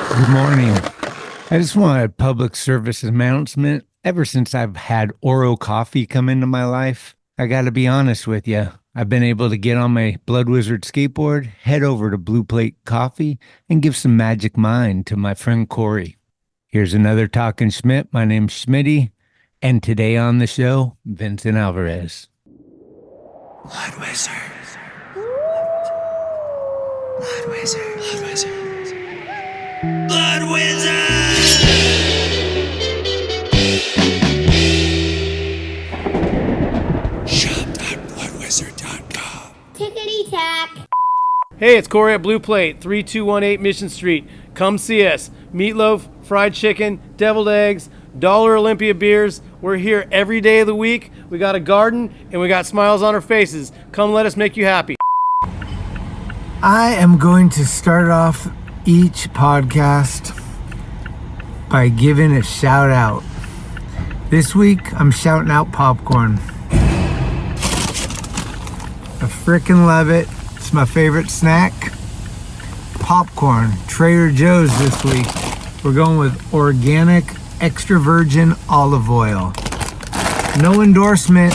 Good morning. I just want a public service announcement. Ever since I've had Oro coffee come into my life, I got to be honest with you. I've been able to get on my Blood Wizard skateboard, head over to Blue Plate Coffee, and give some magic mind to my friend Corey. Here's another Talkin Schmit. My name's Schmitty, and today on the show, Vincent Alvarez. Blood Wizard. Blood Wizard. Blood Wizard. Blood Wizard! Shop.bloodwizard.com. Tickety-tack. Hey, it's Corey at Blue Plate, 3218 Mission Street. Come see us. Meatloaf, fried chicken, deviled eggs, Dollar Olympia beers. We're here every day of the week. We got a garden, and we got smiles on our faces. Come let us make you happy. I am going to start off each podcast by giving a shout out. This week, I'm shouting out popcorn. I frickin' love it. It's my favorite snack. Popcorn, Trader Joe's this week. We're going with organic, extra virgin olive oil. No endorsement,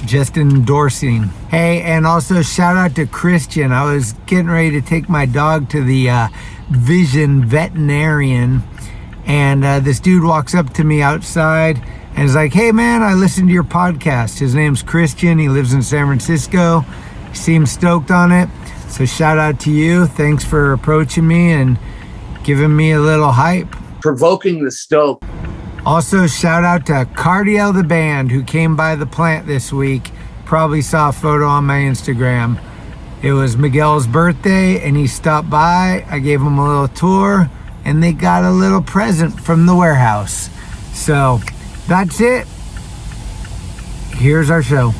just endorsing. Hey, and also shout out to Christian. I was getting ready to take my dog to the Vision veterinarian, and this dude walks up to me outside and is like, hey man, I listened to your podcast. His name's Christian. He lives in San Francisco. He seems stoked on it. So shout out to you. Thanks for approaching me and giving me a little hype. Provoking the stoke. Also, shout out to Cardiel the band who came by the plant this week. Probably saw a photo on my Instagram. It was Miguel's birthday and he stopped by. I gave him a little tour and they got a little present from the warehouse. So that's it. Here's our show.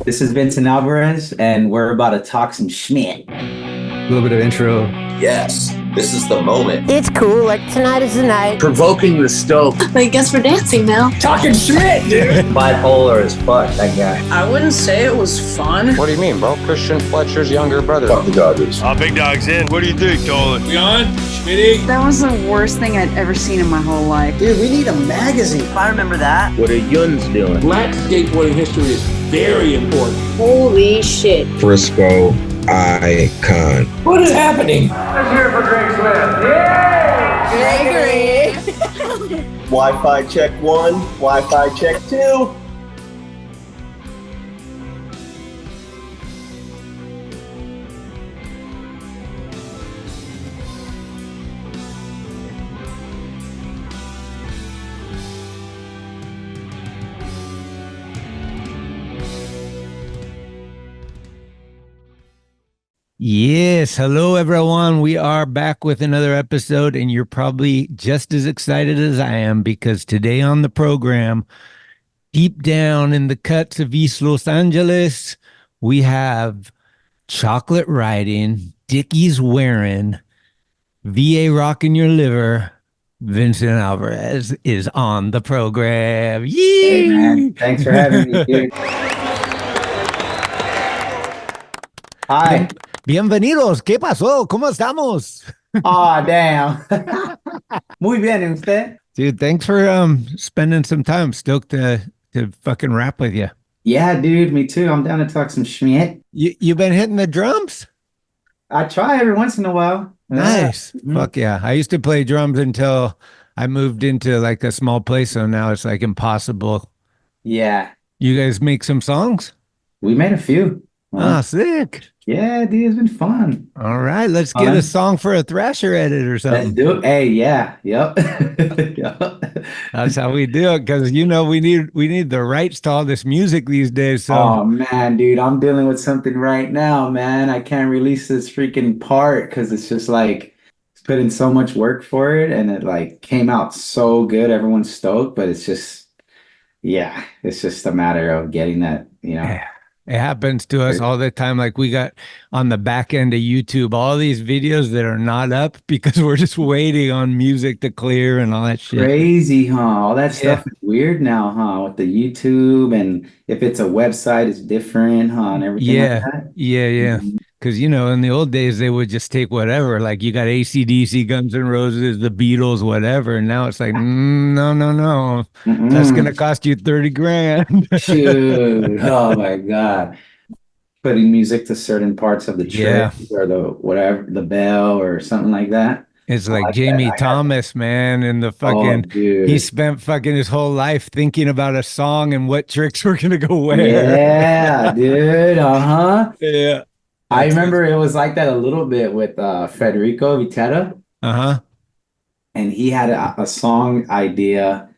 This is Vincent Alvarez and we're about to talk some Schmit. A little bit of intro. Yes, this is the moment. It's cool, like tonight is the night. Provoking the stoke. I guess we're dancing now. Talkin Schmit, dude. Bipolar as fuck, that guy. I wouldn't say it was fun. What do you mean, bro? Christian Fletcher's younger brother. Fuck the Dodgers. Big dog's in. What do you think, Dolan? We on? Schmitty? That was the worst thing I'd ever seen in my whole life. Dude, we need a magazine. I remember that. What are Yuns doing? Black skateboarding history is very important. Holy shit. Frisco icon. What is happening? Let's hear it for Greg Smith. Gregory. Wi-Fi check 1, Wi-Fi check 2. Yes, hello everyone. We are back with another episode, and you're probably just as excited as I am because today on the program, deep down in the cuts of East Los Angeles, we have chocolate riding, Dickies wearing, VA rocking your liver. Vincent Alvarez is on the program. Yee! Hey man, thanks for having me, dude. Hi. Bienvenidos. ¿Qué pasó? ¿Cómo estamos? Aw, damn. Muy bien, ¿y usted? Dude, thanks for spending some time. Stoked to fucking rap with you. Yeah, dude, me too. I'm down to talk some Schmit. You been hitting the drums? I try every once in a while. Nice. Yeah. Fuck yeah. I used to play drums until I moved into like a small place, so now it's like impossible. Yeah. You guys make some songs? We made a few. Ah, sick. Yeah, dude, it's been fun. All right, let's get a song for a Thrasher edit or Let's something. do it. Hey, yeah. Yep. Yep. That's how we do it, because you know we need the rights to all this music these days. So Oh man, dude, I'm dealing with something right now, man. I can't release this freaking part because it's just like put in so much work for it and it like came out so good. Everyone's stoked, but it's just a matter of getting that, you know. yeah. It happens to us all the time. Like we got on the back end of YouTube, all these videos that are not up because we're just waiting on music to clear and all that shit. Crazy, huh? All that stuff is weird now, huh? With the YouTube, and if it's a website, it's different, huh? And everything like that. Yeah. Because, you know, in the old days, they would just take whatever. Like you got AC/DC, Guns N' Roses, the Beatles, whatever. And now it's like, no, no, no. That's going to Mm-mm. cost you 30 grand. Shoot. Oh my God. Putting music to certain parts of the trick Yeah. or the whatever, the bell or something like that. It's I like like that. Jamie I got that. Thomas, man, and the Oh, fucking, he dude. spent fucking his whole life thinking about a song and what tricks were going to go where. Yeah, dude. Uh-huh. Yeah. I That's remember it was like that a little bit with Federico Vitetta, uh-huh. and he had a song idea,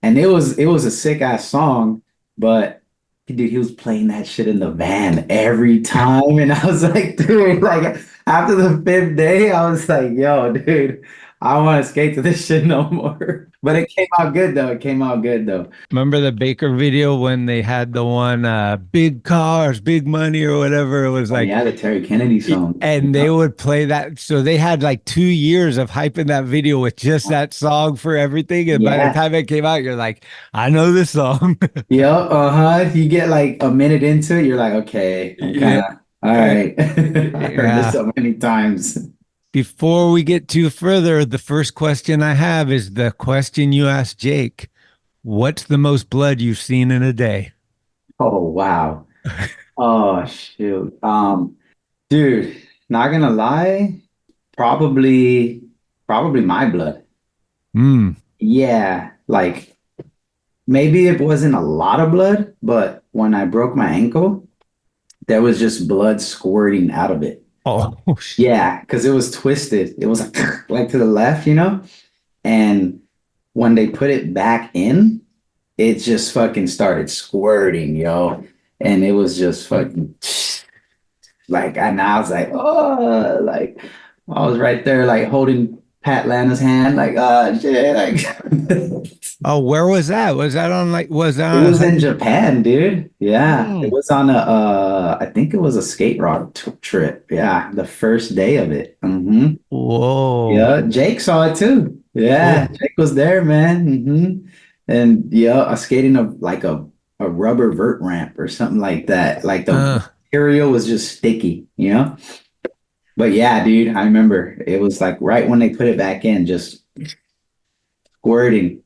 and it was a sick ass song, but dude, he was playing that shit in the van every time, and I was like, dude, like after the fifth day, I was like, yo, dude, I don't want to skate to this shit no more. But it came out good though. It came out good though. Remember the Baker video when they had the one big cars, big money or whatever? It was Oh like yeah, the Terry Kennedy song. and they would play that. So they had like 2 years of hyping that video with just that song for everything. And by the Yeah. time it came out, you're like, I know this song. Yep, uh-huh. You get like a minute into it, you're like, okay, I'm kind Yeah. of all right. I heard this Yeah. so many times. Before we get too further, the first question I have is the question you asked Jake. What's the most blood you've seen in a day? Oh wow. Oh shoot. Dude, not gonna lie, probably my blood. Hmm. Yeah, like maybe it wasn't a lot of blood, but when I broke my ankle, there was just blood squirting out of it. Oh, shit. Yeah, because it was twisted. It was like like to the left, you know? And when they put it back in, it just fucking started squirting, yo. And it was just fucking like, and I was like, oh, like I was right there, like holding Patlana's hand, like, oh shit, like Oh, where was that? Was that on like was that it on a was in hike? Japan, dude. Yeah, it Hmm. was on a, I think it was a skate rock trip. Yeah, the first day of it. Whoa. Yeah, Jake saw it too. Yeah, Cool. Jake was there, man. And yeah, I skating like a rubber vert ramp or something like that. Like the Uh, material was just sticky, you know? But yeah, dude, I remember it was like right when they put it back in, just squirting.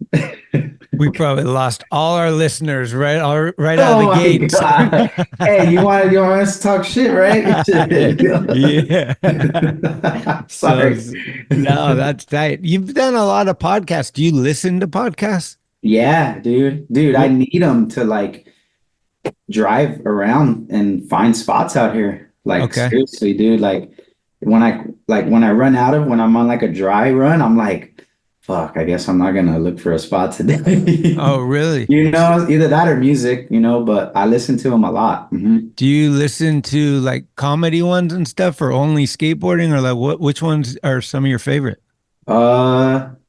we probably lost all our listeners right out of Oh the my gates. God. Hey, you want us to talk shit, right? Yeah. So Sorry. no, that's tight. You've done a lot of podcasts. Do you listen to podcasts? Yeah, dude. Dude, I What? need them to like drive around and find spots out here. Like Okay. seriously, dude. Like when I run out of when I'm on like a dry run, I'm like, fuck, I guess I'm not gonna look for a spot today. Oh, really? You know, either that or music, you know, but I listen to them a lot. Do you listen to like comedy ones and stuff or only skateboarding or like which ones are some of your favorite?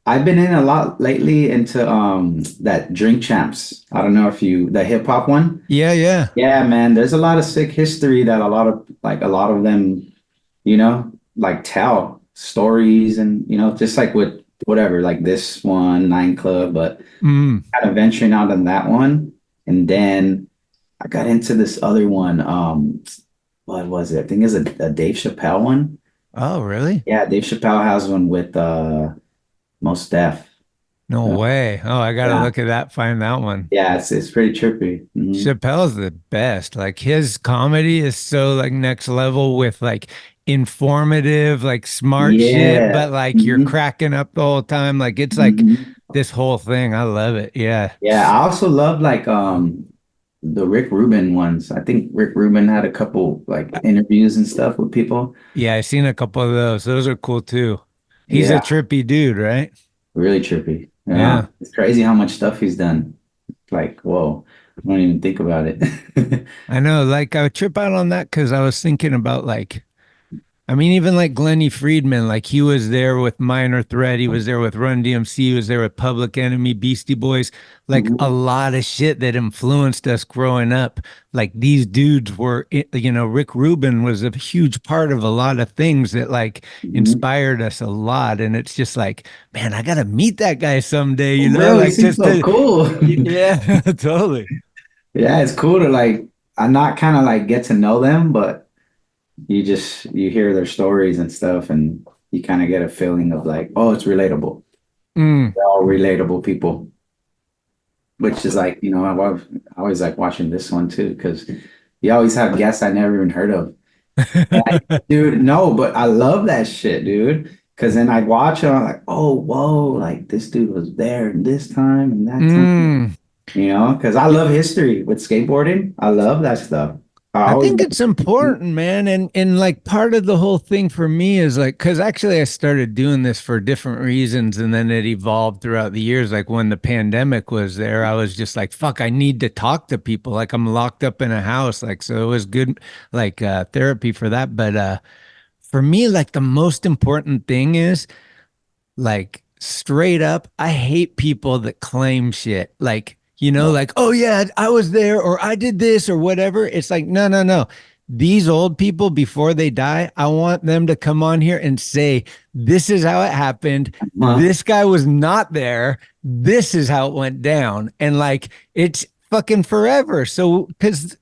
I've been in a lot lately into that Drink Champs. I don't know if the hip hop one. Yeah, yeah. Yeah, man, there's a lot of sick history that a lot of them, like tell stories and just like with whatever, like this one, Nine Club, but Mm. kind of venturing out on that one. And then I got into this other one. What was it? I think it's a Dave Chappelle one. Oh, really? Yeah, Dave Chappelle has one with Most Def. No way. Oh, I gotta Yeah, look at that, find that one. yeah, it's pretty trippy. Chappelle's the best. Like his comedy is so like next level with like informative, like smart shit, Yeah. but like you're cracking up the whole time. Like it's like Mhm. this whole thing. I love it. Yeah. Yeah, I also love like the Rick Rubin ones. I think Rick Rubin had a couple like interviews and stuff with people. Yeah, I've seen a couple of those. Those are cool too. He's a Yeah, trippy dude, right? really trippy. Yeah, Yeah. it's crazy how much stuff he's done. Like, whoa, I don't even think about it. I know. Like I would trip out on that because I was thinking about like I mean, even like Glennie Friedman, like he was there with Minor Threat, he was there with Run DMC, he was there with Public Enemy, Beastie Boys, like a Mhm, lot of shit that influenced us growing up. Like these dudes were, Rick Rubin was a huge part of a lot of things that like mhm. inspired us a lot. And it's just like, man, I gotta meet that guy someday, Bro, he like seems just so to, cool. yeah, totally. Yeah, it's cool to like, I not kind of like get to know them, but you hear their stories and stuff, and you kind of get a feeling of like, oh, it's relatable. Mm. They're all relatable people, which is like, I always like watching this one too, because you always have guests I never even heard of. Dude, no, but I love that shit, dude. Because then I watch it, I'm like, oh, whoa, like this dude was there this time and that time. Because I love history with skateboarding. I love that stuff. I think it's important, man. And like part of the whole thing for me is like, because actually I started doing this for different reasons and then it evolved throughout the years. Like when the pandemic was there, I was just like, fuck, I need to talk to people. Like I'm locked up in a house. Like, so it was good, like therapy for that. But for me, like the most important thing is like straight up, I hate people that claim shit. Like, like, oh yeah, I was there or I did this or whatever. It's like, no, no, no. These old people before they die, I want them to come on here and say, this is how it happened. This guy was not there. This is how it went down. And like, it's fucking forever. So, because,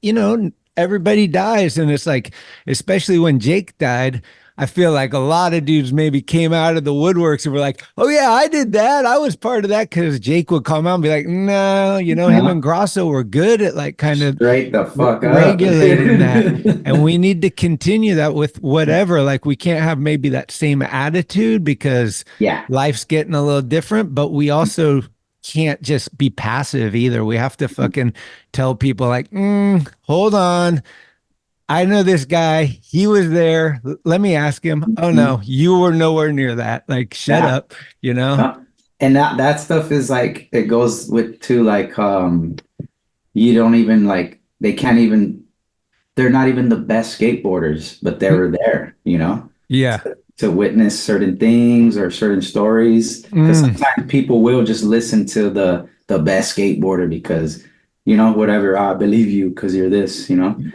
everybody dies. And it's like, especially when Jake died, I feel like a lot of dudes maybe came out of the woodworks and were like, oh yeah, I did that. I was part of that, because Jake would come out and be like, no, him and Grosso were good at like kind of straight the fuck regulating that. And we need to continue that with whatever. Like we can't have maybe that same attitude because life's getting a little different, but we also can't just be passive either. We have to fucking tell people like, hold on. I know this guy. He was there. Let me ask him. Oh no, you were nowhere near that. Like, shut up, And that stuff is like, it goes with too, like, you don't even like, they're not even the best skateboarders, but they were there, Yeah. To witness certain things or certain stories. Because sometimes people will just listen to the best skateboarder because, whatever, I believe you because you're this,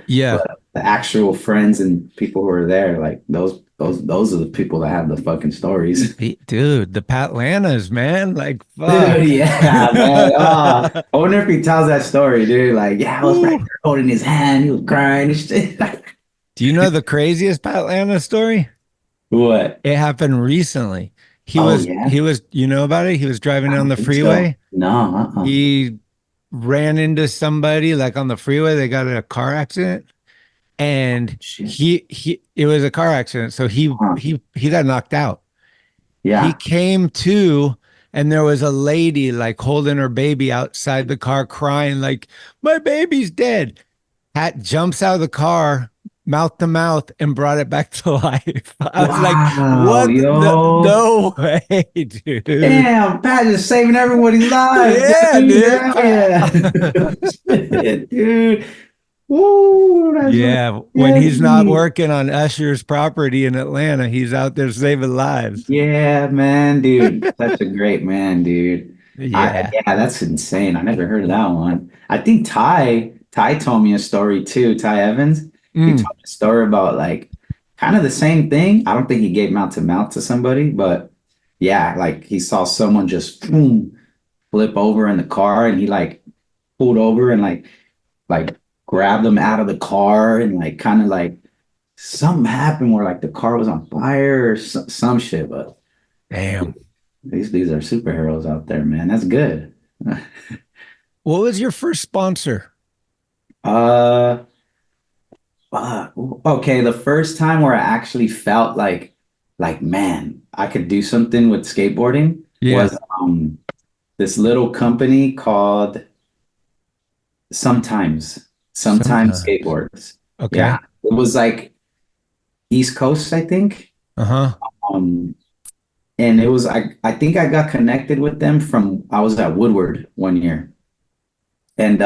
Yeah. But the actual friends and people who are there, like those are the people that have the fucking stories. Dude, the Patlantas, man. Like, fuck. Dude, yeah, man. I wonder if he tells that story, dude. Like, yeah, I was right there holding his hand. He was crying and shit. Do you know the craziest Patlanta story? What? It happened recently. He was, you know about it? He was driving down the freeway. So. No. He ran into somebody like on the freeway. They got in a car accident. And it was a car accident. So he got knocked out. Yeah. He came to, and there was a lady like holding her baby outside the car crying like, my baby's dead. Pat jumps out of the car, mouth to mouth, and brought it back to life. I was like, what? Yo. No way, dude. Damn, Pat is saving everybody's lives. Yeah, dude. Dude. Woo, yeah, when he's not working on Usher's property in Atlanta, he's out there saving lives. Yeah, man, dude. Such a great man, dude. Yeah. That's insane. I never heard of that one. I think Ty told me a story too, Ty Evans. He told me a story about like kind of the same thing. I don't think he gave mouth to mouth to somebody, but yeah, like he saw someone just flip over in the car and he like pulled over and like grabbed them out of the car and like kind of like something happened where like the car was on fire or some shit. But damn, these are superheroes out there, man. That's good. What was your first sponsor? Okay, the first time where I actually felt like man, I could do something with skateboarding was this little company called Sometimes Skateboards. Okay. Yeah. It was like East Coast, I think. And it was I think I got connected with them from I was at Woodward one year. And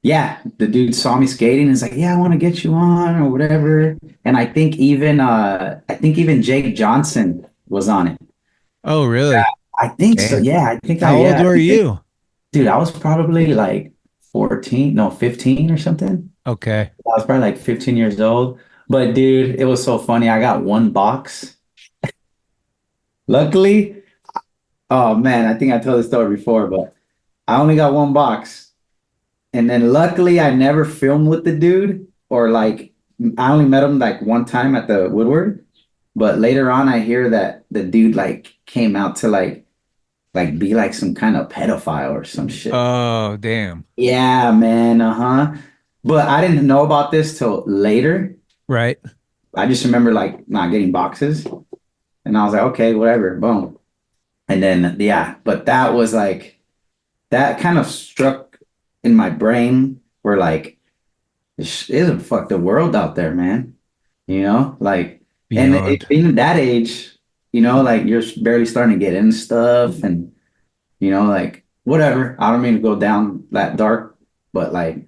yeah, the dude saw me skating and is like, yeah, I want to get you on or whatever. And I think even Jake Johnson was on it. Oh, really? Yeah, I think so. Yeah, I think How old were you? Dude, I was probably like 15 or something. Okay. I was probably like 15 years old. But dude, it was so funny. I got one box. Luckily, oh man, I think I told this story before, but I only got one box. And then luckily I never filmed with the dude or like I only met him like one time at the Woodward, but later on I hear that the dude like came out to like be like some kind of pedophile or some shit. Oh, damn. Yeah, man. Uh-huh. But I didn't know about this till later. Right. I just remember like not getting boxes. And I was like, okay, whatever, boom. And then yeah, but that was like that kind of struck in my brain where like it is a fucked up world out there, man. You know, like and Beyond. being at that age, you know, like you're barely starting to get into stuff and you know, like whatever. I don't mean to go down that dark, but like,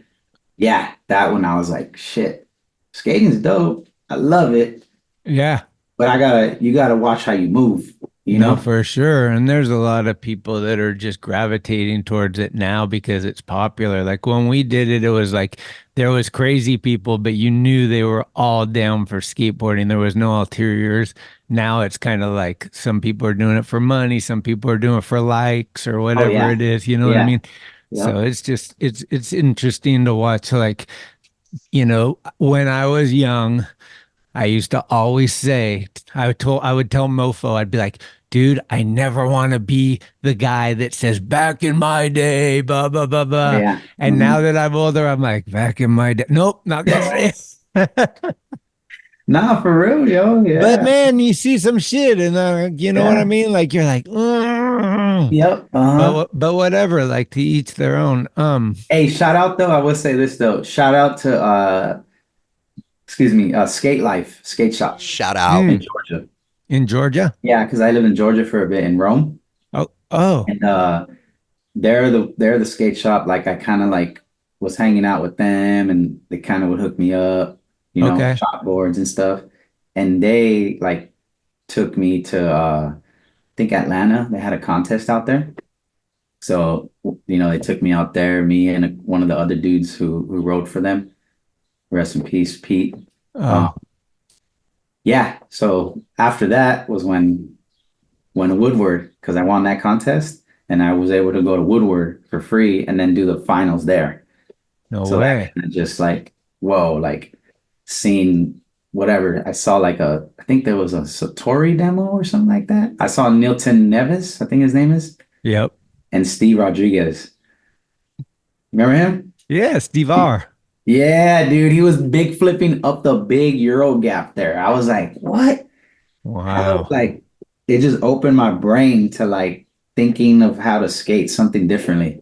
yeah, that one I was like, shit, skating's dope. I love it, Yeah. but you gotta watch how you move, you No, know? for sure. And there's a lot of people that are just gravitating towards it now because it's popular. Like when we did it, it was like there was crazy people, but you knew they were all down for skateboarding. There was no ulteriors. Now it's kind of like some people are doing it for money, some people are doing it for likes or Oh whatever yeah, it is. You know what I yeah, mean? So yep, it's interesting to watch. Like, when I was young, I used to always say, I would tell Mofo, I'd be like, dude, I never want to be the guy that says back in my day, blah, blah, blah, oh blah. yeah. And now that I'm older, I'm like, back in my day. Nope, not gonna say it. Nah, for real, yo, But yeah, man, you see some shit and you know what I yeah, mean? Like you're like, "Mm." yep, uh-huh. But whatever, like to each their own. Hey, shout out though, I will say this though, shout out to excuse me, Skate Life, Skate Shop Shout out. in mm, Georgia. in Georgia? Yeah, because I lived in Georgia for a bit in Rome. Oh, And they're the skate shop. Like I kind of like was hanging out with them and they kind of would hook me up, you know, okay. shop boards and stuff. And they like took me to I think Atlanta. They had a contest out there. So, you know, they took me out there, me and one of the other dudes who rode for them. Rest in peace, Pete. Um, Oh, yeah, so after that was when Woodward, because I won that contest and I was able to go to Woodward for free and then do the finals there. no So that way. kind of just like, whoa, like seeing whatever. I saw like I think there was a Satori demo or something like that. I saw Nilton Neves, I think his name is, Yep. and Steve Rodriguez. Remember him? Yeah, Steve R. Yeah, dude, he was big flipping up the big Euro gap there. I was like, what? How? Wow. Like, it just opened my brain to like thinking of how to skate something differently.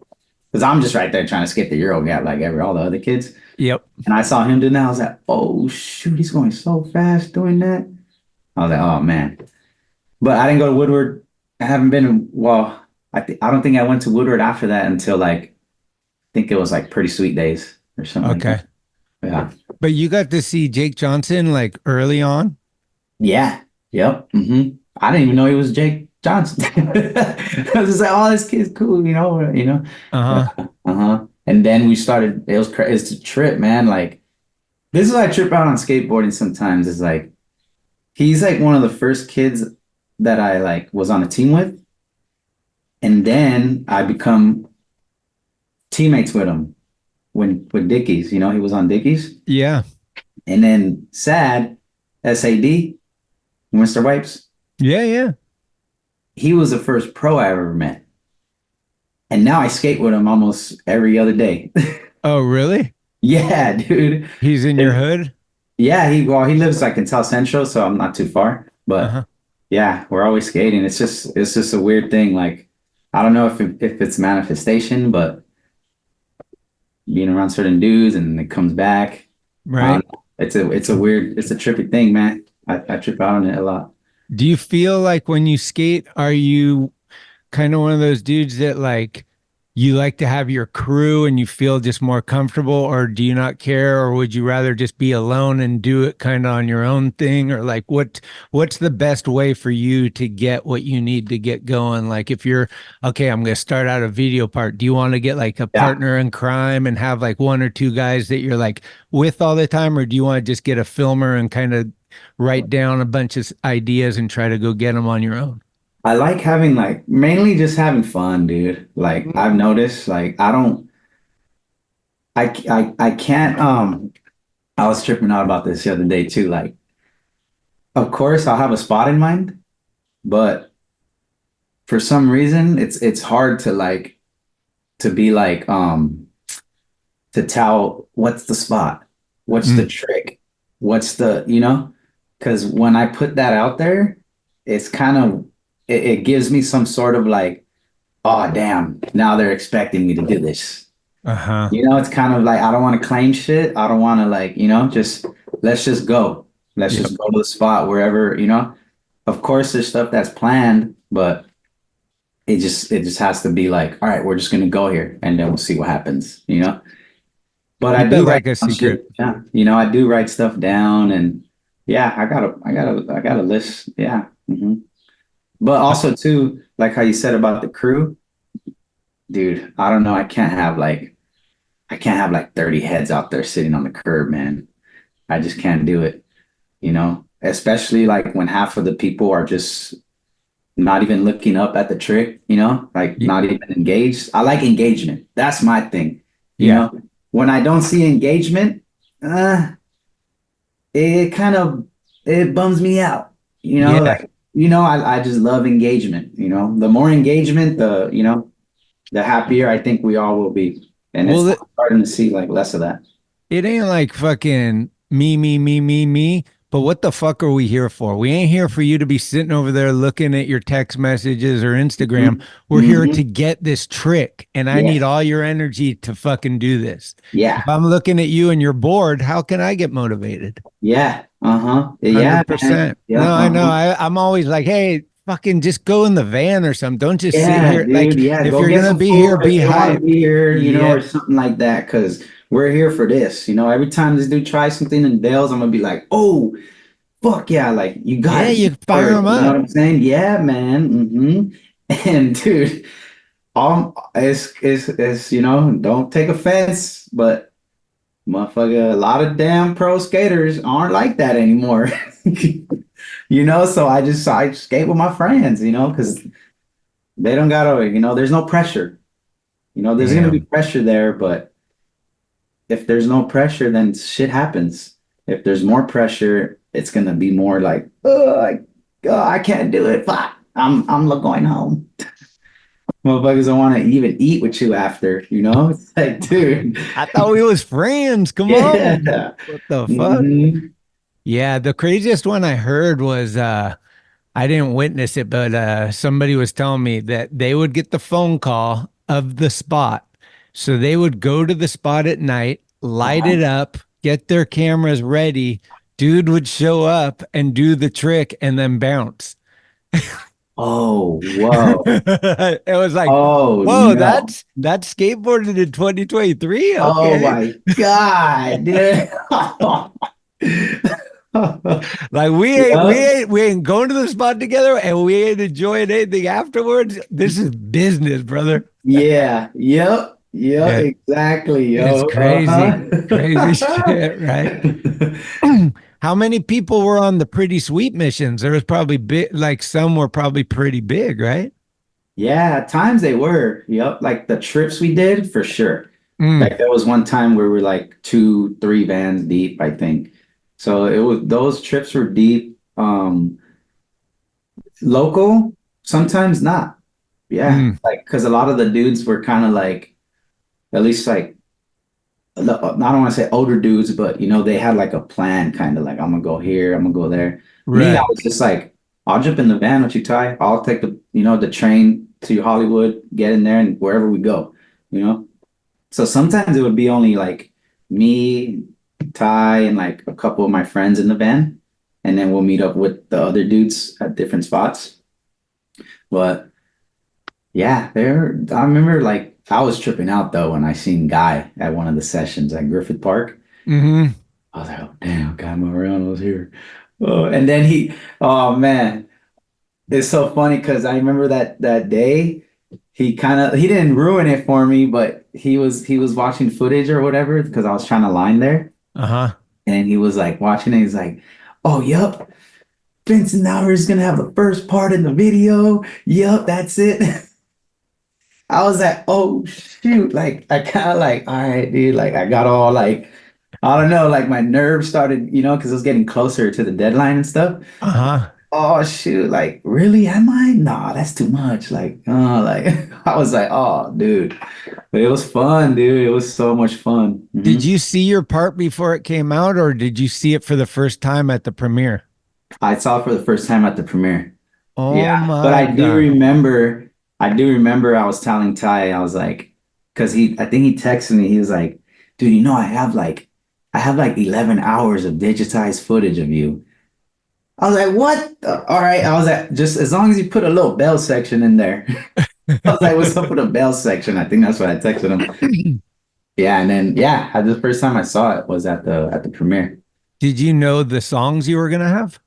Because I'm just right there trying to skate the Euro gap like all the other kids. Yep. And I saw him do that. I was like, oh shoot, he's going so fast doing that. I was like, oh man. But I didn't go to Woodward. I haven't been, well, I don't think I went to Woodward after that until like, I think it was like Pretty Sweet Days or something like Okay. that. Yeah. But you got to see Jake Johnson like early on? Yeah. Yep. I didn't even know he was Jake Johnson. I was just like, oh, this kid's cool, you know. Uh-huh. And then we started, it's a trip, man. Like, this is why I trip out on skateboarding sometimes, is like, he's like one of the first kids that I like was on a team with. And then I become teammates with him with Dickies, you know, he was on Dickies. Yeah. And then S.A.D, Mr. Wipes, Yeah, yeah. he was the first pro I ever met. And now I skate with him almost every other day. Oh, really? Yeah, dude. He's in your hood? Yeah, he lives like in South Central, so I'm not too far. But Uh-huh. yeah, we're always skating. It's just a weird thing. Like, I don't know if it's manifestation, but being around certain dudes and it comes back. Right. It's a weird, it's a trippy thing, man. I trip out on it a lot. Do you feel like when you skate, are you kind of one of those dudes that like you like to have your crew and you feel just more comfortable, or do you not care, or would you rather just be alone and do it kind of on your own thing, or like what's the best way for you to get what you need to get going? Like if you're okay, I'm going to start out a video part. Do you want to get like a partner in crime and have like one or two guys that you're like with all the time, or do you want to just get a filmer and kind of write down a bunch of ideas and try to go get them on your own? I like having like mainly just having fun, dude. Like I've noticed, like I can't I was tripping out about this the other day too. Like, of course, I'll have a spot in mind, but for some reason, it's hard to like to be like to tell what's the spot, what's the trick, what's the because when I put that out there, it's kind of it gives me some sort of like, oh damn, now they're expecting me to do this. Uh-huh. It's kind of like I don't want to claim shit. I don't want to like, just let's just go. Let's just go to the spot wherever, Of course there's stuff that's planned, but it just has to be like, all right, we're just gonna go here and then we'll see what happens, But I Keep do it write like a down secret. shit. Yeah. I do write stuff down and yeah, I got a list. Yeah. But also too, like how you said about the crew, dude, I don't know. I can't have like 30 heads out there sitting on the curb, man. I just can't do it, especially like when half of the people are just not even looking up at the trick, like not even engaged. I like engagement. That's my thing. When I don't see engagement, it kind of it bums me out. Like I just love engagement. The more engagement, the happier I think we all will be. And it's starting to see like less of that. It ain't like fucking me. But what the fuck are we here for? We ain't here for you to be sitting over there looking at your text messages or Instagram. We're here to get this trick. And I need all your energy to fucking do this. Yeah. If I'm looking at you and you're bored, how can I get motivated? Yeah. Yeah. 100%. Yeah. No, I know. I'm always like, hey, fucking just go in the van or something. Don't just sit here. Dude, like, if you're going to be here, be hyped. Be here, or something like that. Because we're here for this. Every time this dude tries something and bails, I'm going to be like, oh, fuck yeah. Like, you got it. You fire him up. You know what I'm saying? Yeah, man. And dude, it's don't take offense, but motherfucker, a lot of damn pro skaters aren't like that anymore. So I skate with my friends, because they don't gotta, there's no pressure. There's gonna be pressure there, but if there's no pressure, then shit happens. If there's more pressure, it's gonna be more like, I can't do it. Fuck, I'm going home. Motherfuckers don't want to even eat with you after, It's like, dude, I thought we was friends. Come on. What the fuck? Yeah, the craziest one I heard was I didn't witness it, but somebody was telling me that they would get the phone call of the spot. So they would go to the spot at night, light it up, get their cameras ready. Dude would show up and do the trick and then bounce. Oh, whoa. It was like, whoa, no. that's skateboarding in 2023. Okay. Oh my God, dude. Like we ain't going to the spot together and we ain't enjoying anything afterwards. This is business, brother. Yeah. Yep. Exactly. Yo. It's crazy. Crazy shit, right? How many people were on the Pretty Sweet missions? There was probably big, like some were probably pretty big, right? Yeah, at times they were. Yep. Like the trips we did for sure. Like there was one time where we're like 2-3 vans deep, I think. So those trips were deep. Local, sometimes not. Yeah. Like, cause a lot of the dudes were kind of like, at least like, I don't want to say older dudes, but they had like a plan, kind of like, I'm gonna go here, I'm gonna go there. Right. Me, I was just like, I'll jump in the van with you, Ty. I'll take the train to Hollywood, get in there, and wherever we go, So sometimes it would be only like me, Ty, and like a couple of my friends in the van, and then we'll meet up with the other dudes at different spots. But yeah, I remember like I was tripping out though when I seen Guy at one of the sessions at Griffith Park. I was like, oh damn, Guy Moreno's here. Oh, and then oh man, it's so funny because I remember that day he didn't ruin it for me, but he was watching footage or whatever because I was trying to line there. And he was like watching it. He's like, oh, yep, Vincent Alvarez is gonna have the first part in the video. Yep, that's it. I was like, oh shoot, like I kind of like, all right, dude, like I got all like I don't know, like my nerves started, because it was getting closer to the deadline and stuff. Uh-huh. Oh shoot, like really am I? Nah, that's too much. Like, like I was like, oh dude. But it was fun, dude. It was so much fun. Did you see your part before it came out, or did you see it for the first time at the premiere? I saw it for the first time at the premiere. Oh Yeah. But my God. I do remember I was telling Ty, I was like, because I think he texted me, he was like, dude, I have like 11 hours of digitized footage of you. I was like, what? All right. I was like, just as long as you put a little bell section in there. I was like, what's up with the bell section? I think that's what I texted him. Yeah, and then the first time I saw it was at the premiere. Did you know the songs you were gonna have?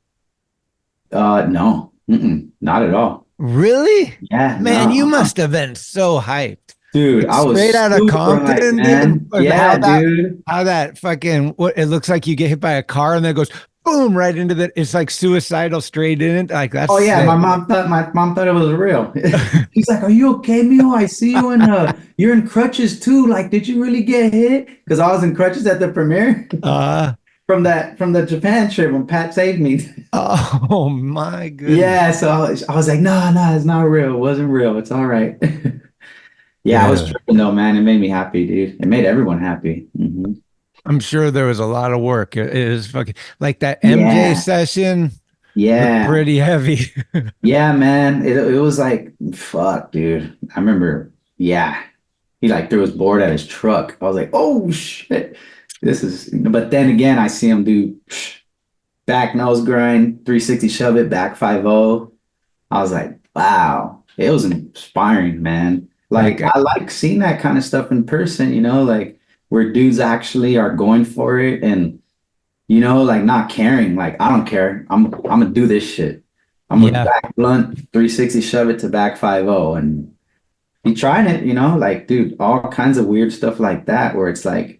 No, not at all. Really? Yeah, Man, no, you must have been so hyped. dude. I was Straight out of super hyped, Compton, man. dude. Yeah, dude. How that fucking what it looks like you get hit by a car and then it goes boom right into it's like suicidal straight in it. Like that's Oh yeah, sick. my mom thought it was real. She's like, "Are you okay, Mio? I see you you're in crutches too. Like, did you really get hit?" Because I was in crutches at the premiere from the Japan trip when Pat saved me. Oh my goodness. Yeah, so I was like, no, it's not real. It wasn't real. It's all right. Yeah, I was tripping though, man. It made me happy, dude. It made everyone happy. I'm sure there was a lot of work. It is fucking like that MJ session. Yeah. Pretty heavy. Yeah, man. It was like, fuck, dude. I remember, yeah. He like threw his board at his truck. I was like, oh shit. But then again, I see him do back nose grind, 360 shove it, back 5-0. I was like, wow. It was inspiring, man. Like, I like seeing that kind of stuff in person, like where dudes actually are going for it and, like not caring. Like, I don't care. I'm gonna do this shit. I'm gonna back blunt, 360 shove it to back 5-0. And he tried it, like, dude, all kinds of weird stuff like that, where it's like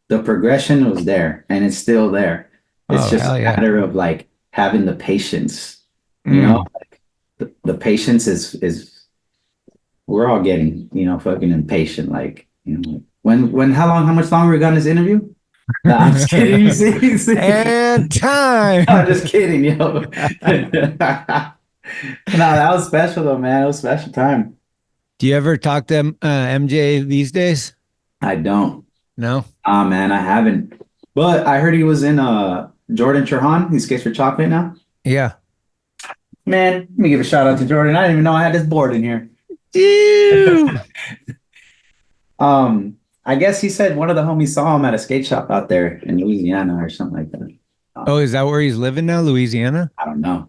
the progression was there and it's still there. It's just a matter of like having the patience, like, the patience is we're all getting, fucking impatient. Like, how much longer we got in this interview? No, I'm just kidding. You see? And time. I'm just kidding, yo. No, that was special though, man. It was a special time. Do you ever talk to MJ these days? I don't. No? Man, I haven't. But I heard he was in Jordan Trahan. He skates for Chocolate now. Yeah. Man, let me give a shout out to Jordan. I didn't even know I had this board in here. Dude. I guess he said one of the homies saw him at a skate shop out there in Louisiana or something like that. Oh, is that where he's living now, Louisiana? I don't know.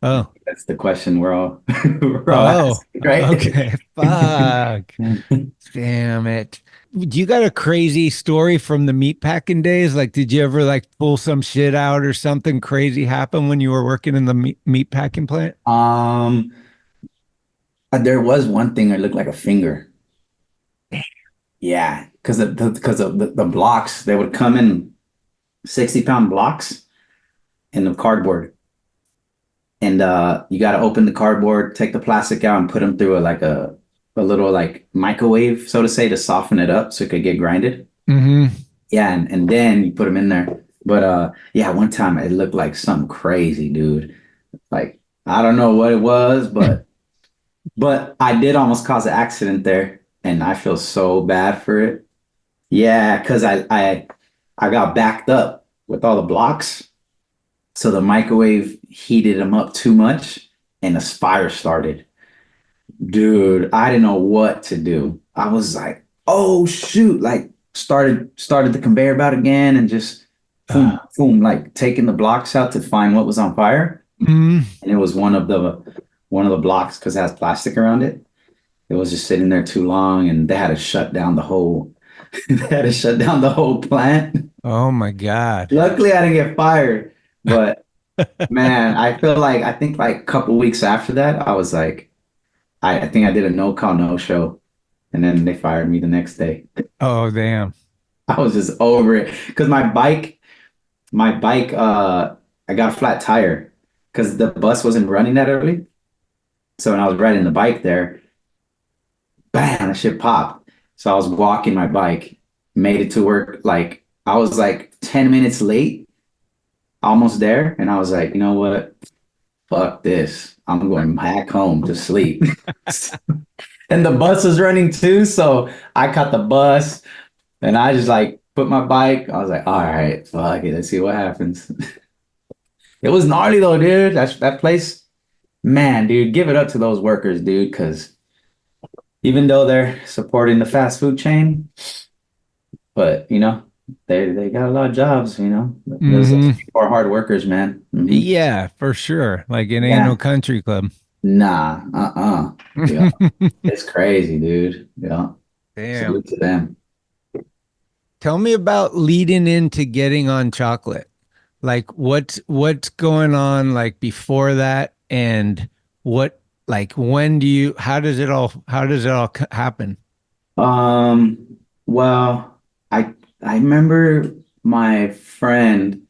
Oh, that's the question we're all asking, right? Okay. Fuck. Damn it. Do you got a crazy story from the meatpacking days? Like, did you ever like pull some shit out or something crazy happen when you were working in the meatpacking plant? There was one thing that looked like a finger. Yeah, because of the blocks, they would come in 60-pound blocks in the cardboard. And you got to open the cardboard, take the plastic out, and put them through a little like microwave, so to say, to soften it up so it could get grinded. Mm-hmm. Yeah, and then you put them in there. But yeah, one time it looked like something crazy, dude. Like, I don't know what it was, but I did almost cause an accident there, and I feel so bad for it. Yeah, because I got backed up with all the blocks. So the microwave heated them up too much and a fire started. Dude, I didn't know what to do. I was like, oh shoot, like started the conveyor belt again and just boom, boom, like taking the blocks out to find what was on fire. Mm-hmm. And it was one of the blocks because it has plastic around it. It was just sitting there too long and they had to shut down the whole plant. Oh my God. Luckily I didn't get fired. But man, I think like a couple weeks after that, I was like, I think I did a no call, no show. And then they fired me the next day. Oh, damn. I was just over it. Because my bike, I got a flat tire because the bus wasn't running that early. So when I was riding the bike there, bam, that shit popped. So I was walking my bike, made it to work. Like I was like 10 minutes late, almost there. And I was like, you know what? Fuck this. I'm going back home to sleep. And the bus was running too. So I caught the bus and I just like put my bike. I was like, all right, fuck it. Let's see what happens. It was gnarly though, dude. That place, man, dude, give it up to those workers, dude. Cause even though they're supporting the fast food chain, but you know, they got a lot of jobs, you know. Those are hard workers, man. Yeah, for sure. Like it ain't Yeah. no country club. Nah, yeah. It's crazy, dude. Yeah. Damn. Salute to them. Tell me about leading into getting on chocolate. Like what's going on like before that, and what like when do you how does it all happen? Well, I remember my friend,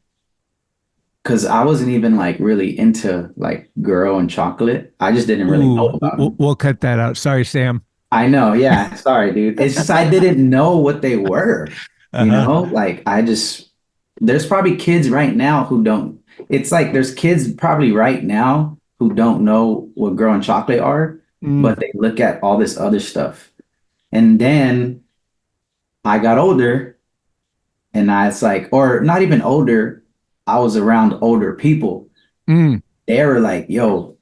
because I wasn't even like really into like girl and chocolate. I just didn't really know about them. We'll cut that out. Sorry, Sam. I know, yeah. Sorry, dude. It's just I didn't know what they were. You know, like there's probably kids right now who don't. It's like there's kids probably right now who don't know what girl and chocolate are, but they look at all this other stuff. And then I got older and I was like, or not even older, I was around older people. They were like, yo,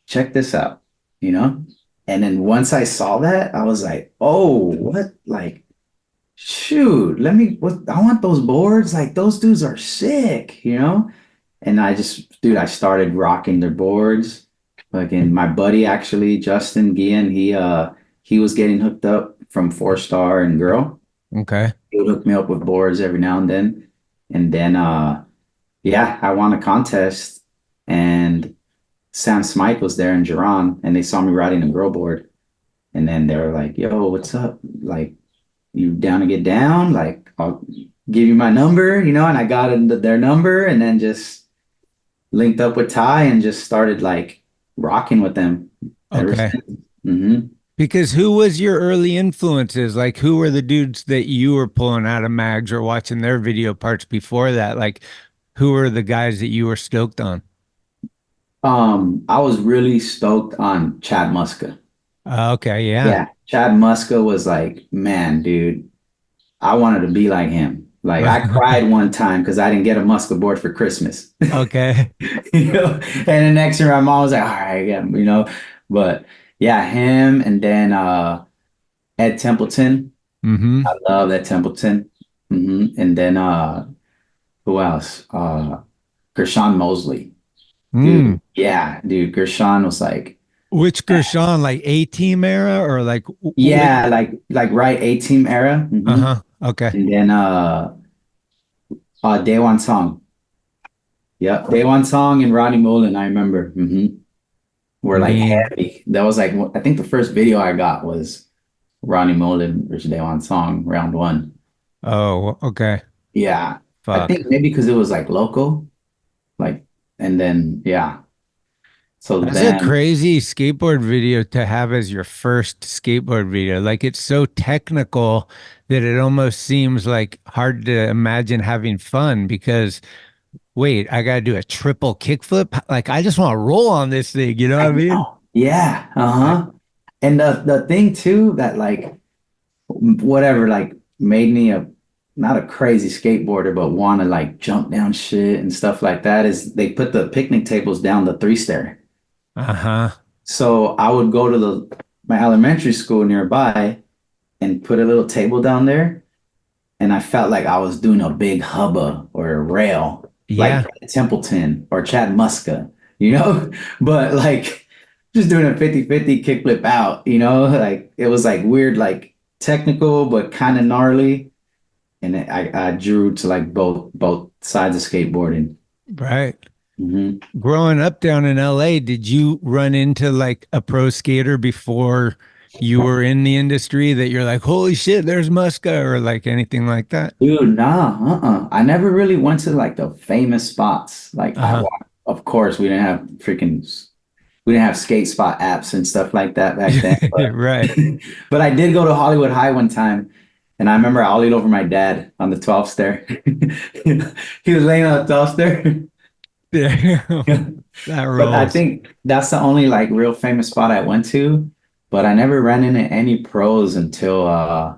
check this out, you know? And then once I saw that, I was like, oh, what? Like, shoot, I want those boards. Like, those dudes are sick, you know? And I started rocking their boards. Again, my buddy, actually, Justin Guillen, he was getting hooked up from 4-Star and Girl. Okay. He would hook me up with boards every now and then. And then, yeah, I won a contest and Sam Smyth was there in Geron and they saw me riding a girl board. And then they were like, yo, what's up? Like, you down to get down? Like, I'll give you my number, you know? And I got their number and then just linked up with Ty and just started like rocking with them. Okay. Because who was your early influences? Like, who were the dudes that you were pulling out of mags or watching their video parts before that? Like, who were the guys that you were stoked on? I was really stoked on Chad Muska. Okay, yeah. Yeah, Chad Muska was like, man, dude, I wanted to be like him. Like, I cried one time because I didn't get a Muska board for Christmas. Okay. You know, and the next year my mom was like, all right, yeah, you know, but yeah, him and then Ed Templeton. I love Ed Templeton. And then who else? Gershon Mosley. Dude, yeah, dude, Gershon was like, which Gershon, like A-Team era or like yeah, like right A-Team era. Okay. And then Daewon Song. Yep, Daewon Song and Rodney Mullen, I remember. Were like heavy. That was like, I think the first video I got was Rodney Mullen versus Daewon Song, round 1. Oh, okay. Yeah. Fuck. I think maybe because it was like local. Like, and then yeah. So that's a crazy skateboard video to have as your first skateboard video. Like, it's so technical that it almost seems like hard to imagine having fun because wait, I gotta do a triple kickflip. Like, I just want to roll on this thing, you know what I mean? Yeah. And the thing too that like whatever like made me not a crazy skateboarder, but want to like jump down shit and stuff like that is they put the picnic tables down the 3-stair. So I would go to my elementary school nearby and put a little table down there. And I felt like I was doing a big hubba or a rail, like Templeton or Chad Muska, you know, but like just doing a 50-50 kickflip out, you know, like it was like weird, like technical, but kind of gnarly. And I drew to like both sides of skateboarding. Right. Growing up down in LA, did you run into like a pro skater before you were in the industry that you're like, holy shit, there's Muska, or like anything like that? Dude, nah, I never really went to like the famous spots. Like, of course, we didn't have skate spot apps and stuff like that back then. But, right. But I did go to Hollywood High one time, And I remember I ollied over my dad on the 12th stair. He was laying on the 12th stair. Damn. That But I rolls. think that's the only like real famous spot I went to. But I never ran into any pros until I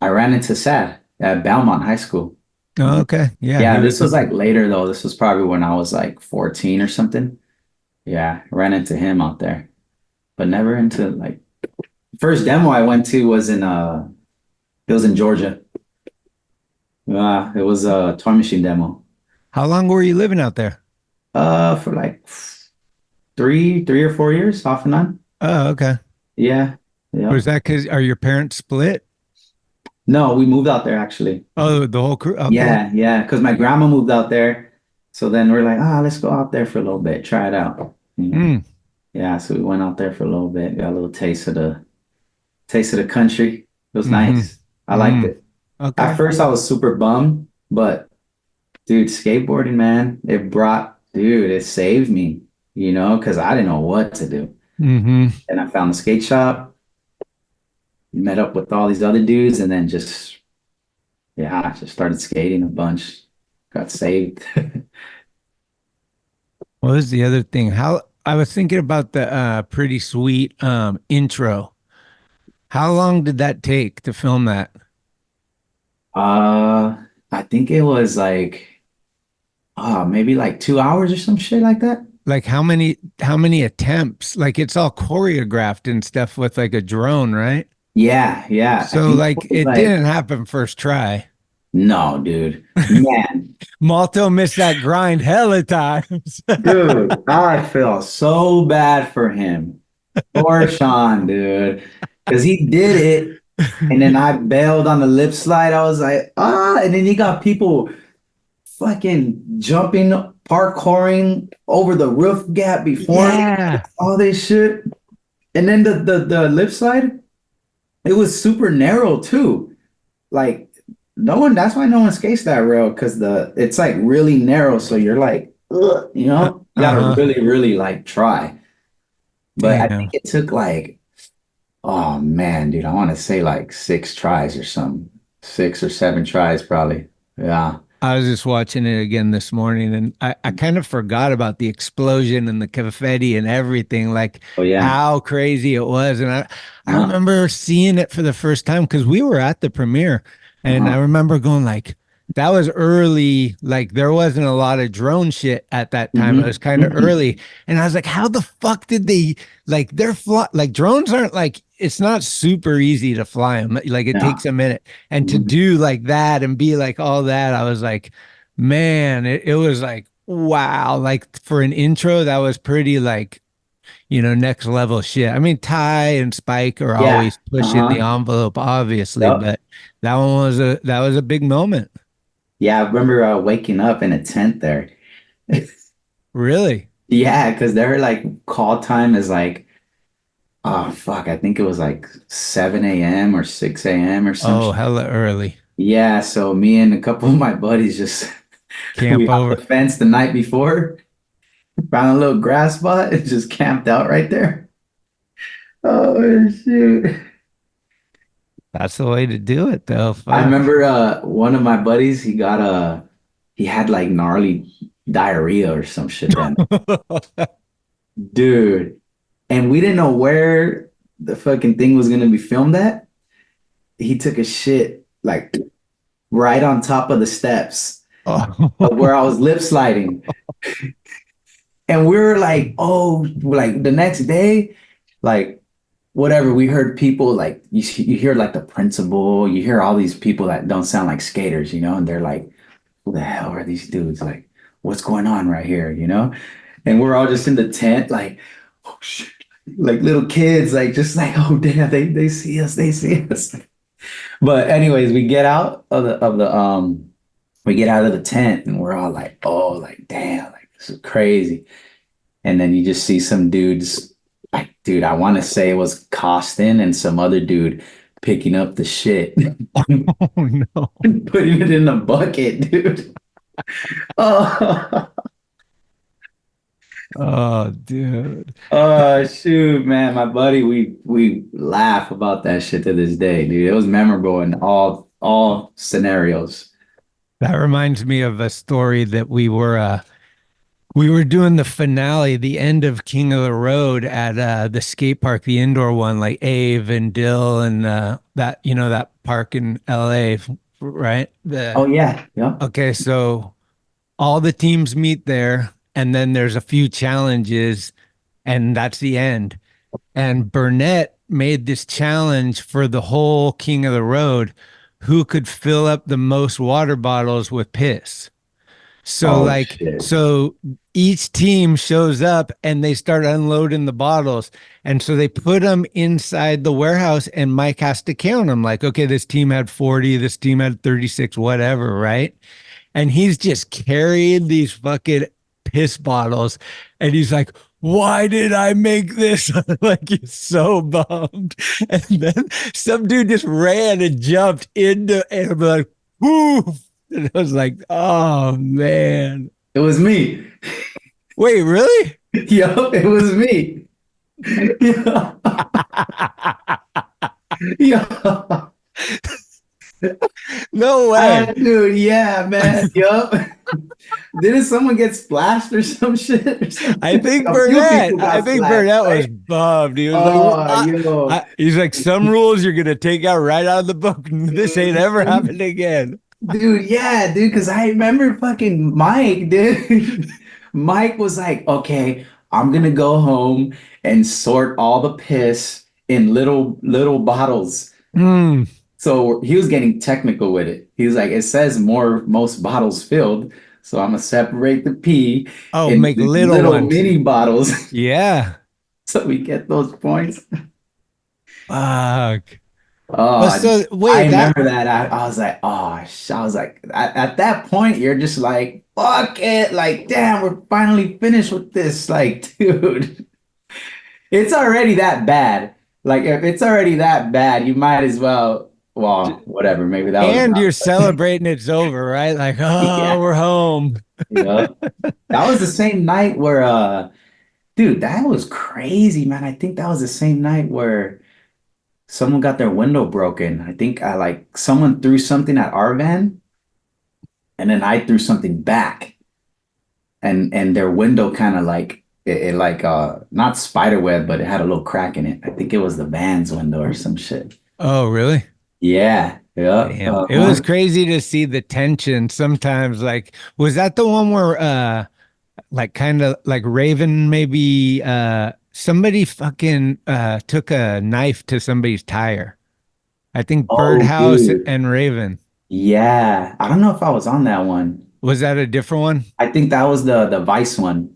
ran into S.A.D at Belmont High School. Oh, okay. Yeah, Yeah, he this was was like later though. This was probably when I was like 14 or something. Yeah, I ran into him out there. But never into like first demo I went to was in it was in Georgia. It was a toy machine demo. How long were you living out there? For like 3 or 4 years, off and on. Oh, okay. Yeah. Yeah. Was that because are your parents split? No, we moved out there actually. Oh, the whole crew. Okay. Yeah, yeah. Because my grandma moved out there. So then we're like, let's go out there for a little bit, try it out. You know? Mm. Yeah, so we went out there for a little bit, got a little taste of the country. It was Mhm. nice. I liked it. Okay. At first I was super bummed, but dude, skateboarding, man, it saved me, because I didn't know what to do. Mm-hmm. And I found the skate shop, met up with all these other dudes, and then I just started skating a bunch. Got saved. What was the other thing? How I was thinking about the pretty sweet intro. How long did that take to film that? I think it was like, maybe like 2 hours or some shit like that. Like how many attempts? Like it's all choreographed and stuff with like a drone, right? Yeah, yeah. I So think like it was it didn't happen first try. No, dude. Man, Malto missed that grind hella times. dude, I feel so bad for him. Poor Sean, dude. Because he did it, and then I bailed on the lip slide. I was like, and then you got people fucking jumping, parkouring over the roof gap before Yeah. all this shit. And then the lip slide, it was super narrow too. Like that's why no one skates that rail, because it's like really narrow. So you're like, ugh, you gotta really, really like try. But I Damn. think it took like, oh man, dude, I want to say like 6 tries or something. 6 or 7 tries probably. Yeah. I was just watching it again this morning and I kind of forgot about the explosion and the confetti and everything, like Oh yeah. how crazy it was. And I remember seeing it for the first time because we were at the premiere and I remember going like, that was early. Like there wasn't a lot of drone shit at that time. It was kind of early. And I was like, how the fuck did they like like drones aren't like, it's not super easy to fly them. Like it takes a minute and to do like that and be like all that. I was like, man, it was like, wow. Like for an intro, that was pretty like, next level shit. I mean, Ty and Spike are always pushing the envelope, obviously, but that was a big moment. Yeah, I remember waking up in a tent there. Really? Yeah, because their like call time is like, oh fuck, I think it was like 7 a.m. or 6 a.m. or something. Oh, hella early. Yeah, so me and a couple of my buddies just Camp we over hopped the fence the night before, found a little grass spot, and just camped out right there. Oh shoot. That's the way to do it, though. Fuck. I remember one of my buddies, he had like gnarly diarrhea or some shit then. Dude. And we didn't know where the fucking thing was gonna be filmed at. He took a shit like right on top of the steps of where I was lip sliding. And we were like, like the next day, like whatever, we heard people like you hear like the principal, you hear all these people that don't sound like skaters, and they're like, who the hell are these dudes? Like, what's going on right here, And we're all just in the tent, like, oh shit, like little kids, like just like, oh damn, they see us, they see us. But anyways, we get out of the tent and we're all like, oh, like damn, like this is crazy. And then you just see some dudes. Like, dude, I want to say it was Costin and some other dude picking up the shit. Oh no. And putting it in a bucket, dude. Oh. Oh, dude. Oh shoot, man, my buddy, we laugh about that shit to this day, dude. It was memorable in all scenarios. That reminds me of a story that we were doing the finale, the end of King of the Road at the skate park, the indoor one, like Ave and Dill and that that park in LA, right? Oh yeah, yeah. Okay, so all the teams meet there, and then there's a few challenges, and that's the end. And Burnett made this challenge for the whole King of the Road, who could fill up the most water bottles with piss. So Oh like shit. so each team shows up and they start unloading the bottles. And so they put them inside the warehouse and Mike has to count them like, okay, this team had 40, this team had 36, whatever, right? And he's just carrying these fucking piss bottles and he's like, why did I make this? Like he's so bummed. And then some dude just ran and jumped into and I'm like, woof. And I was like, oh man. It was me. Wait, really? Yo, it was me. Yo. Yo. No way. Dude, yeah, man. Yup. Didn't someone get splashed or some shit? Or something? I think A few Burnett. people got I think splashed, Burnett was right? bummed. He was Oh, like, yo. he's like, some rules you're gonna take out right out of the book. This ain't ever happened again. Dude, yeah, dude, because I remember fucking Mike, dude. Mike was like, okay, I'm gonna go home and sort all the piss in little bottles. Hmm. So he was getting technical with it. He was like, it says most bottles filled. So I'm gonna separate the pee Oh, in make little little ones. mini bottles Yeah. so we get those points. Fuck. Oh, So I wait, remember that. I was like, oh, I was like, at that point, you're just like, fuck it. Like, damn, we're finally finished with this. Like, dude, it's already that bad. Like, if it's already that bad, you might as well, whatever. Maybe that was and enough. you're celebrating it's over, right? Like, Yeah. oh, we're home. Yeah. That was the same night where, dude, that was crazy, man. I think that was the same night where someone got their window broken. I think someone threw something at our van, and then I threw something back, and their window kind of like it like not spider web, but it had a little crack in it. I think it was the van's window or some shit. Oh, really? Yeah, yeah. Damn. It was crazy to see the tension sometimes. Like, was that the one where like kind of like Raven maybe somebody fucking took a knife to somebody's tire. I think Oh, Birdhouse dude. and Raven. Yeah. I don't know if I was on that one. Was that a different one? I think that was the Vice one.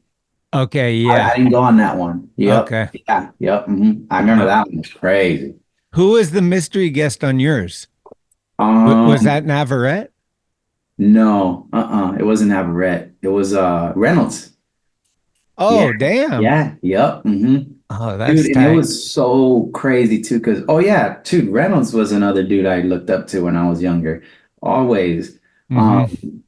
Okay, I yeah. didn't go on that one. Yep. Okay. Yeah. Yep. I remember that one was crazy. Who was the mystery guest on yours? Was Um, that Navarette? no, it wasn't Averett. It was Reynolds. Oh, Yeah. damn. Yeah. Yep. Oh, Dude, that's and it tight. was so crazy too, because oh yeah, dude, Reynolds was another dude I looked up to when I was younger. Always. Mhm.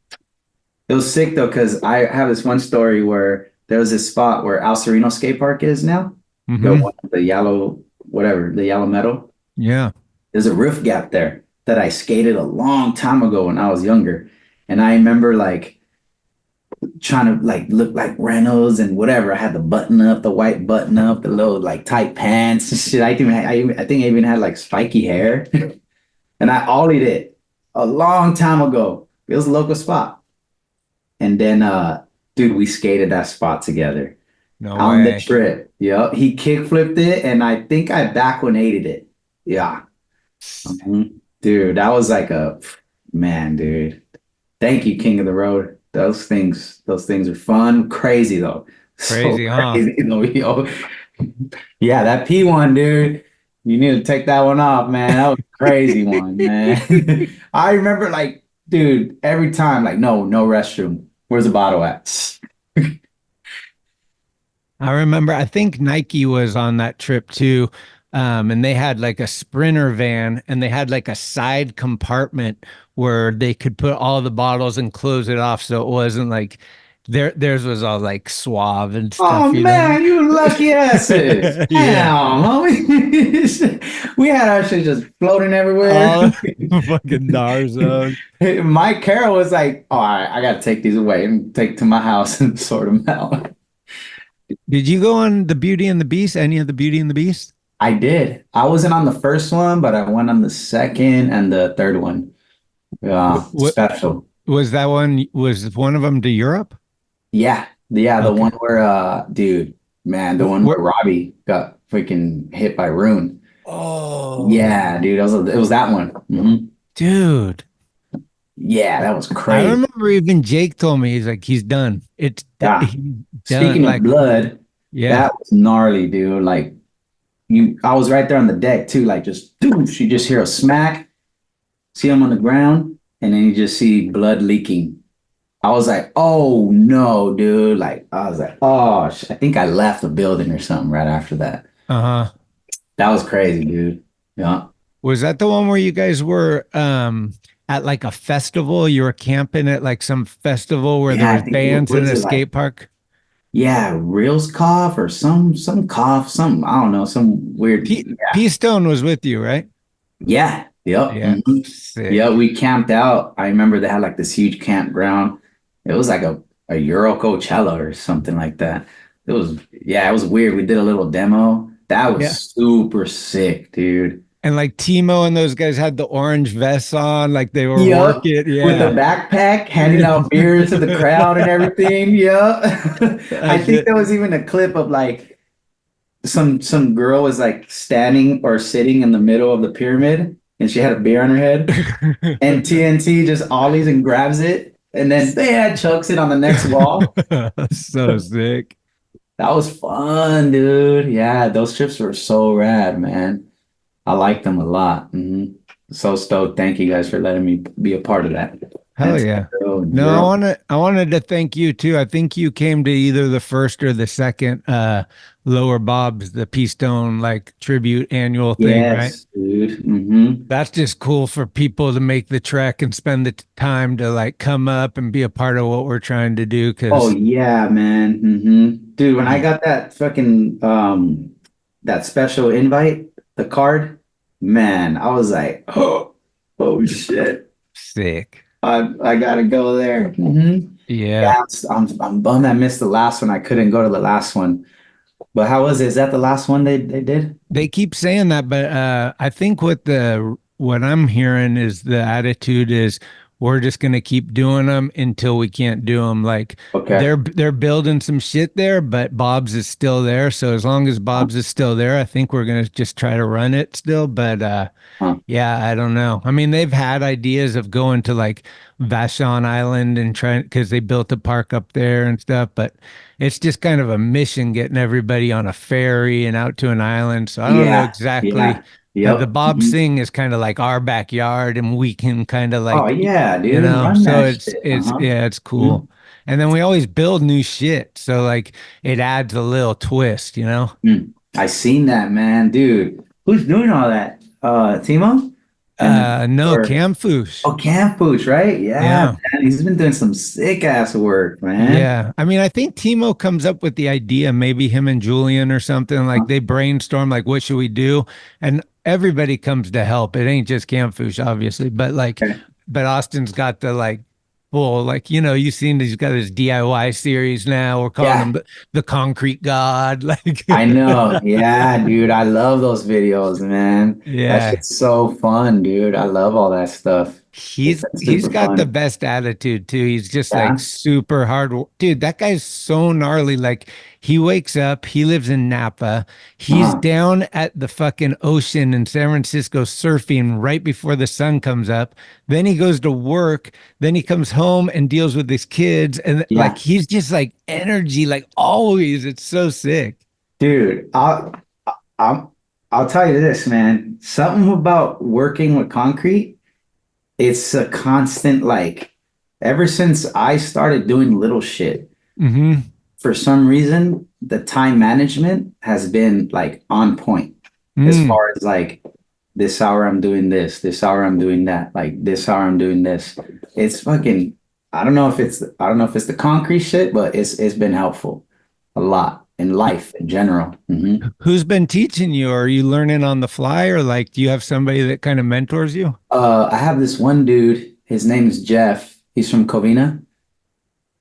It was sick though, because I have this one story where there was this spot where Al Sereno Skate Park is now. The Mhm. one with the yellow, whatever, the yellow metal. Yeah. There's a roof gap there that I skated a long time ago when I was younger. And I remember like trying to like look like Reynolds and whatever. I had the button up, the white button up, the little like tight pants and shit. I think I even had like spiky hair. And I ollied it a long time ago. It was a local spot. And then dude, we skated that spot together No on the way. trip. Yep. He kick flipped it and I think I back 180'd it. Yeah. Dude, that was like a man, dude. Thank you, King of the Road. Those things are fun. Crazy though. Crazy, huh? Crazy though, yo. Yeah, that P one, dude. You need to take that one off, man. That was a crazy one, man. I remember like, dude, every time, like, no restroom. Where's the bottle at? I remember, I think Nike was on that trip too. And they had like a Sprinter van and they had like a side compartment where they could put all the bottles and close it off. So it wasn't like Theirs was all like suave and Oh stuff, you know. man, you lucky asses. Yeah. Damn, homie. We had our shit just floating everywhere. All fucking Narzone. Mike Carroll was like, all right, I gotta take these away and take to my house and sort them out. Did you go on the Beauty and the Beast? Any of the Beauty and the Beast? I did. I wasn't on the first one, but I went on the second and the third one. Special. Was that one? Was one of them to Europe? Yeah. Yeah, the Okay. one where dude, man, the one where Robbie got freaking hit by Rune. Oh. Yeah, dude, it was that one. Mhm. Dude. Yeah, that was I crazy. remember even Jake told me he's done. It's Yeah. he's done. Speaking Like, of blood, yeah. that was gnarly, dude. Like I was right there on the deck too, like just doosh, you just hear a smack, see him on the ground, and then you just see blood leaking. I was like, oh no, dude. Like, I was like, oh, I think I left the building or something right after that. Uh-huh. That was crazy, dude. Yeah. Was that the one where you guys were at like a festival? You were camping at like some festival where Yeah, I there was think bands what in is a it, skate like, park? yeah, Reels cough or some cough, some I don't know, some weird. P Stone was with you, right? Yeah. Yep. Yeah. Mhm. Sick. Yeah, we camped out. I remember they had like this huge campground. It was like a Euro Coachella or something like that. It was weird. We did a little demo. That was Yeah. super sick, dude. And like Timo and those guys had the orange vests on, like they were Yup. working. With the Yeah. backpack, handing out beers to the crowd and everything. Yeah. I think there was even a clip of like some girl was like standing or sitting in the middle of the pyramid and she had a beer on her head and TNT just ollies and grabs it and then chucks it on the next wall. So sick. That was fun, dude. Yeah, those trips were so rad, man. I liked them a lot. Mhm. So stoked. Thank you guys for letting me be a part of that. Hell That's yeah. zero, No, zero. I wanted to thank you too. I think you came to either the first or the second Lower Bob's, the P Stone like tribute annual thing, right? Yes, dude. Mm-hmm. That's just cool for people to make the trek and spend the time to like come up and be a part of what we're trying to do. Oh Cause yeah, man. Mm-hmm. Dude, when I got that fucking that special invite, the card, man, I was like, oh shit. sick. I gotta go there. Mm-hmm. Yeah. I'm bummed I missed the last one. I couldn't go to the last one. But how was it? Is that the last one they did? They keep saying that, but I think what I'm hearing is the attitude is we're just gonna keep doing them until we can't do them. Like Okay. they're building some shit there, but Bob's is still there. So as long as Bob's is still there, I think we're gonna just try to run it still. But yeah, I don't know. I mean, they've had ideas of going to like Vashon Island and trying because they built a park up there and stuff, but it's just kind of a mission getting everybody on a ferry and out to an island. So I don't know Yeah. exactly. Yeah. The Yep. Bob's Mhm. thing is kind of like our backyard, and we can kind of Oh like, yeah, you dude. know. Run So that it's shit. it's Uh-huh. yeah, it's Mhm. cool. And then we always build new shit, so like it adds a little twist, you know. I seen that, man, dude. Who's doing all that? Timo? No, Or Cam Foosh. oh, Camp Pooch, right? Yeah, Yeah. man. He's been doing some sick ass work, man. Yeah. I mean, I think Timo comes up with the idea, maybe him and Julian or something, like they brainstorm, like, what should we do? And everybody comes to help. It ain't just Camfoosh, obviously, but like, Okay. but Austin's got the like full, like, you know, you've seen he's got his DIY series now. We're calling Yeah. him the Concrete God. Like, I know. Yeah, dude. I love those videos, man. That yeah. shit's so fun, dude. I love all that stuff. He's It's super got the fun. best attitude too. He's just Yeah. like super hard. Dude, that guy's so gnarly. Like he wakes up, he lives in Napa. He's Uh-huh. down at the fucking ocean in San Francisco surfing right before the sun comes up. Then he goes to work. Then he comes home and deals with his kids. And Yeah. like he's just like energy, like always. It's so sick. Dude, I'll tell you this, man. Something about working with concrete, it's a constant, like, ever since I started doing little shit, Mm-hmm. for some reason, the time management has been like on point as Mm. far as like this hour I'm doing this hour I'm doing that, like this hour I'm doing this. It's fucking I don't know if it's the concrete shit, but it's been helpful a lot in life in general. Who's been teaching you? Are you learning on the fly, or like do you have somebody that kind of mentors you? I have this one dude. His name is Jeff. He's from Covina,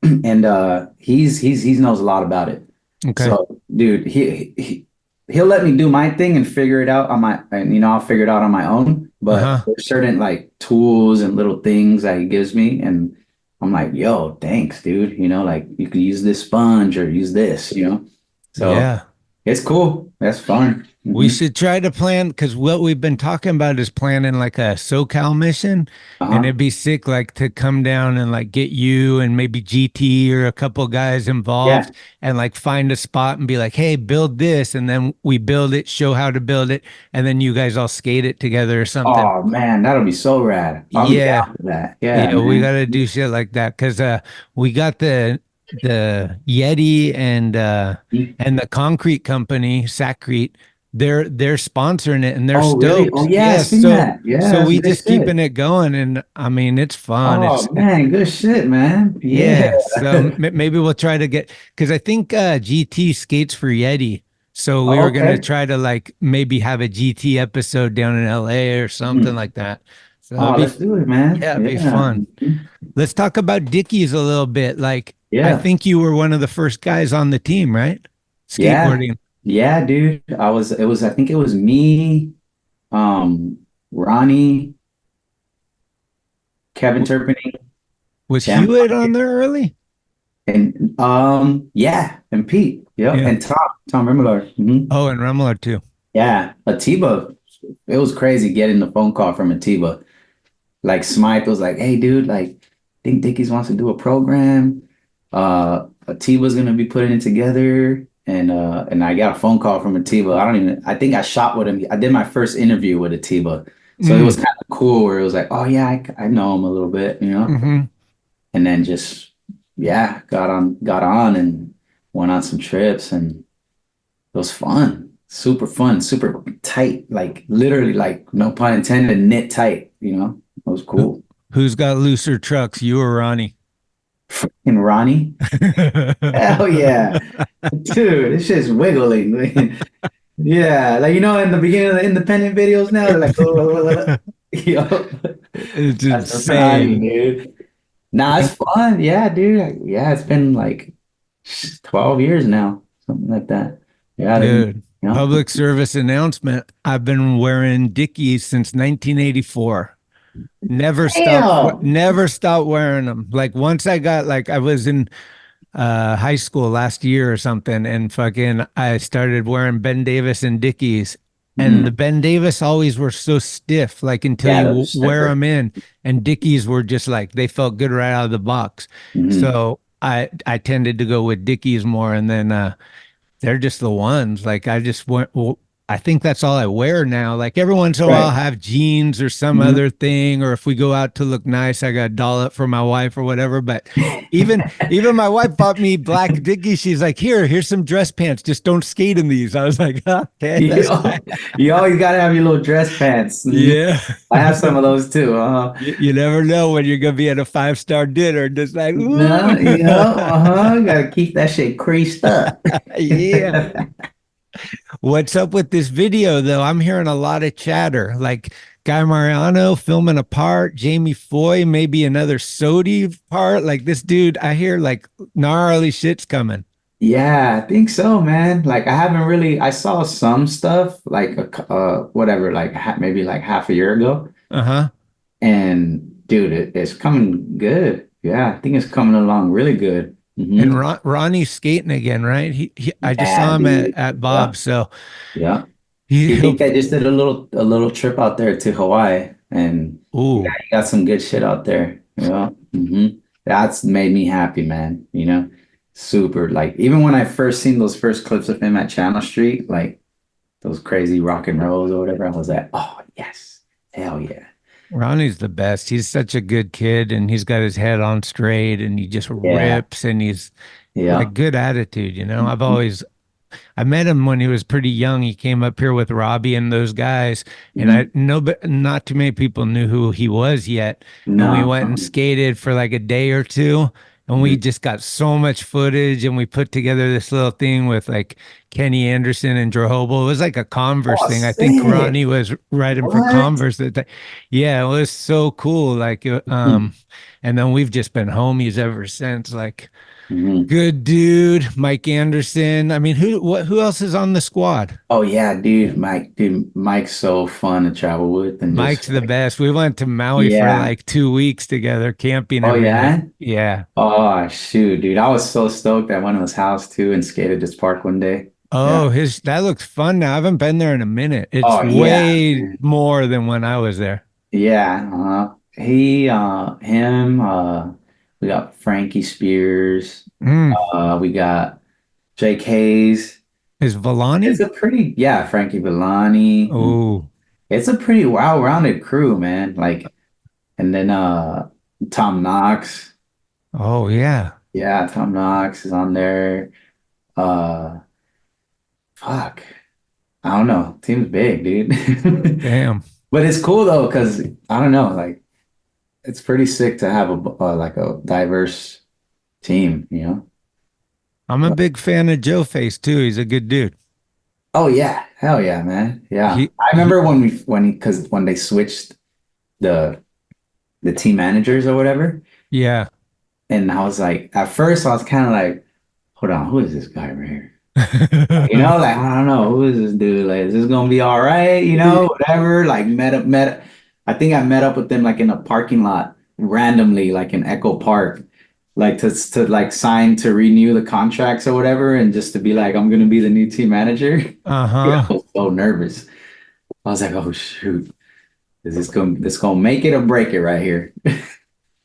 and he knows a lot about it. Okay. So, dude, he'll let me do my thing and figure it out on my, and I'll figure it out on my own. But there's certain like tools and little things that he gives me, and I'm like, yo, thanks, dude. Like you could use this sponge or use this. So Yeah. it's cool. That's fun. We should try to plan because what we've been talking about is planning like a SoCal mission, and it'd be sick like to come down and like get you and maybe GT or a couple guys involved and like find a spot and be like, hey, build this, and then we build it, show how to build it, and then you guys all skate it together or something. Oh man, that'll be so rad. I'll be down for that. Yeah, we man. got to do shit like that because we got the Yeti and the concrete company, Saccrete. They're sponsoring it and they're stoked. Really? Oh yeah, I've seen that. Yeah, so we good just shit. keeping it going, and I mean it's fun. Oh man, good shit, man. Yeah. So maybe we'll try to get because I think GT skates for Yeti. So we were gonna try to like maybe have a GT episode down in LA or something like that. So let's do it, man. Yeah, it'd be fun. Let's talk about Dickies a little bit. Like, I think you were one of the first guys on the team, right? Skateboarding. Yeah, dude. I think it was me, Ronnie, Kevin Turpinning. Was Hewitt on there early? And and Pete. Yep. And Tom Remillard. Oh, and Remillard too. Yeah. Atiba. It was crazy getting the phone call from Atiba. Like Smyth was like, hey dude, like I think Dickies wants to do a program. Atiba's gonna be putting it together. And I got a phone call from Atiba. I think I shot with him. I did my first interview with Atiba. So it was kind of cool where it was like, oh yeah, I know him a little bit, And then just, got on and went on some trips, and it was fun, super tight, like literally, like no pun intended, knit tight, It was cool. Who's got looser trucks, you or Ronnie? And Ronnie? Hell yeah. Dude, this shit's wiggling. Yeah, like in the beginning of the independent videos now, they're like, it's that's insane, dude. Nah, it's fun. Yeah, dude. Yeah, it's been like 12 years now, something like that. Yeah, dude. Public service announcement. I've been wearing Dickies since 1984. Never stopped wearing them. Like once I got I was in high school last year or something, and fucking I started wearing Ben Davis and Dickies, and the Ben Davis always were so stiff, like until you wear them in, and Dickies were just like they felt good right out of the box. So I tended to go with Dickies more, and then they're just the ones. Like I just went. I think that's all I wear now. Like every once in a while, I'll have jeans or some other thing, or if we go out to look nice, I got a doll up for my wife or whatever. But even my wife bought me black Dickies. She's like, here's some dress pants. Just don't skate in these. I was like, okay. You always gotta have your little dress pants. Yeah, I have some of those too. You never know when you're gonna be at a 5-star dinner. Just like, gotta keep that shit creased up. Yeah. What's up with this video though? I'm hearing a lot of chatter, like Guy Mariano filming a part, Jamie Foy, maybe another S.A.D part. Like this dude, I hear like gnarly shit's coming. Yeah, I think so, man. Like I saw some stuff like whatever, like maybe like half a year ago. And dude, it's coming good. Yeah, I think it's coming along really good. And Ronnie's skating again, right? I just saw him at Bob's. So he think I just did a little trip out there to Hawaii, and he got some good shit out there. That's made me happy, man. Super. Like even when I first seen those first clips of him at Channel Street, like those crazy rock and rolls or whatever, I was like, oh yes, hell yeah. Ronnie's the best. He's such a good kid, and he's got his head on straight, and he just rips, and he's a good attitude. I've always I met him when he was pretty young. He came up here with Robbie and those guys, and I know, but not too many people knew who he was yet. And we No. went and skated for like a day or two, and we just got so much footage, and we put together this little thing with like Kenny Anderson and Drehobel. It was like a Converse Oh, thing. I think sick. Ronnie was riding for What? Converse at that. Yeah, it was so cool. Like, and then we've just been homies ever since. Like, good dude, Mike Anderson. I mean, who else is on the squad? Oh yeah, dude, Mike's so fun to travel with, and Mike's just the like, best. We went to Maui for yeah. like 2 weeks together, camping Oh every yeah. night. Yeah. Oh shoot, dude, I was so stoked. I went to his house too and skated this park one day. Yeah. Oh, his that looks fun now. I haven't been there in a minute. It's Oh yeah, way man. more than when I was there. Yeah. Him. We got Frankie Spears. Mm. We got Jake Hayes. Is It's Villani? a pretty, yeah, Frankie Villani. Oh, It's a pretty well-rounded crew, man. Like, and then Tom Knox. oh yeah. Yeah, Tom Knox is on there. Uh, fuck. I don't know. Team's big, dude. Damn. But it's cool though, because I don't know, like it's pretty sick to have like a diverse team, you know? I'm a big fan of Joe Face too. He's a good dude. Oh yeah, hell yeah, man. Yeah. He, I remember when they switched the team managers or whatever. yeah. And I was like, at first I was kind of like, hold on, who is this guy right here? You know, like I don't know, who is this dude? Like, is this gonna be all right? You know, whatever. Like met. I think I met up with them like in a parking lot randomly, like in Echo Park, like to like sign to renew the contracts or whatever, and just to be like, I'm gonna be the new team manager. I Uh-huh. was so nervous. I was like, oh shoot, is this gonna make it or break it right here?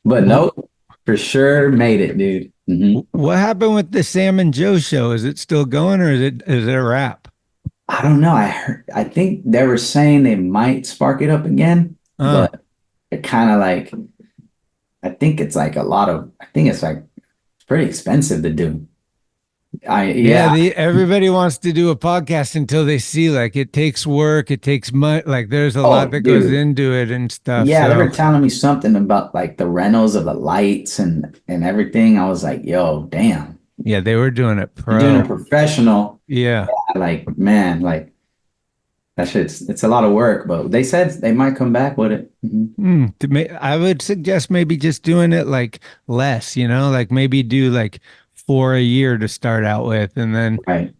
But no, for sure made it, dude. What happened with the Sam and Joe show? Is it still going or is it a wrap? I don't know. I think they were saying they might spark it up again, but it kind of like, I think it's like I think it's like, it's pretty expensive to do. Yeah, everybody wants to do a podcast until they see like it takes work, it takes money, like there's a lot that goes dude. into it and stuff. Yeah, they so. were telling me something about like the rentals of the lights and everything. I was like, yo, damn. Yeah, they were doing it You're doing pro. it professional. Yeah. Like, man, like that it's a lot of work, but they said they might come back with it. I would suggest maybe just doing it like less, like maybe do like 4 a year to start out with, and then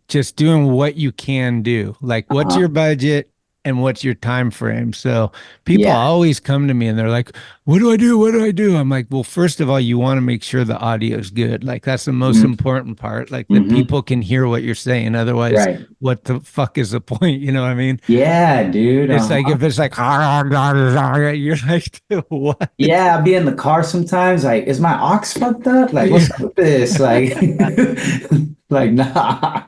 just doing what you can do. Like, what's your budget and what's your time frame? So people always come to me and they're like, what do I do? What do I do? I'm like, well, first of all, you want to make sure the audio is good. Like that's the most important part. Like the people can hear what you're saying. Otherwise, what the fuck is the point? You know what I mean? Yeah, dude. It's like if it's like you're like, what? Yeah, I'll be in the car sometimes. Like, is my aux fucked up? Like, what's up with this? Like, like, nah.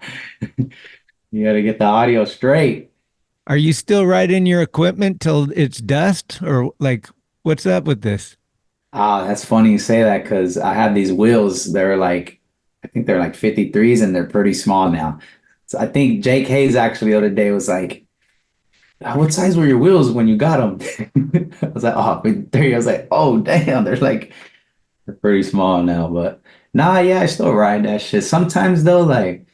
You gotta get the audio straight. Are you still riding your equipment till it's dust, or like what's up with this? Ah, that's funny you say that because I have these wheels. They're like, I think they're like 53s and they're pretty small now. So I think Jake Hayes actually the other day was like, what size were your wheels when you got them? I was like, oh, 53. I was like, oh, damn, they're pretty small now. But nah, yeah, I still ride that shit. Sometimes though, like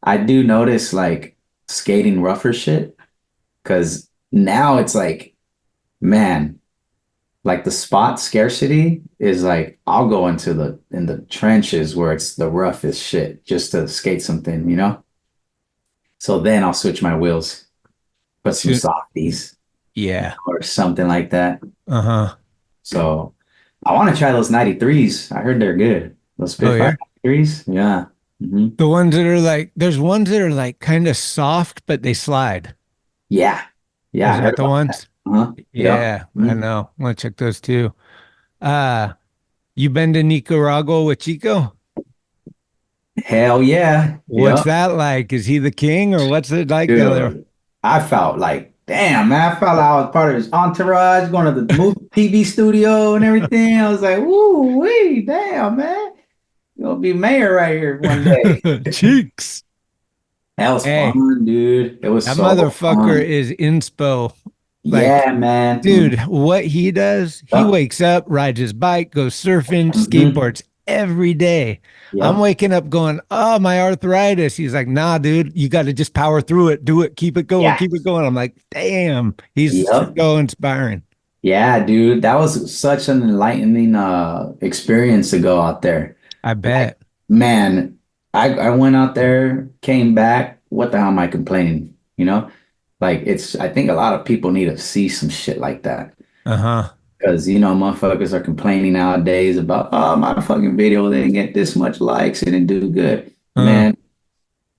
I do notice like skating rougher shit. Because now it's like, man, like the spot scarcity is like, I'll go into in the trenches where it's the roughest shit just to skate something, you know? So then I'll switch my wheels, put some softies. Yeah. Or something like that. Uh-huh. So I want to try those 93s. I heard they're good. Those 93s. Yeah. The ones that are like, there's ones that are like kind of soft, but they slide. Yeah. Yeah. Is that the ones? Uh-huh. Yeah, I know. I want to check those too. You been to Nicaragua with Chico? Hell yeah. What's that like? Is he the king or what's it like down there? I felt like, damn, man, I felt like I was part of his entourage, going to the movie TV studio and everything. I was like, woo, wee, damn, man. You're gonna be mayor right here one day. Cheeks. That was Hey, fun, dude. It was that so motherfucker fun. is inspo. Like, Yeah, man. dude, what he does, he Yep. wakes up, rides his bike, goes surfing, Mhm. skateboards every day. I'm Yep. waking up going, oh, my arthritis. He's like, nah, dude, you got to just power through it. Do it. Keep it going. Yeah. Keep it going. I'm like, damn, he's Yep. so inspiring. Yeah, dude. That was such an enlightening experience to go out there. I bet. Man, I went out there, came back. What the hell am I complaining? You know? Like I think a lot of people need to see some shit like that. Uh-huh. Because, motherfuckers are complaining nowadays about, oh, my fucking video didn't get this much likes, it didn't do good. Man,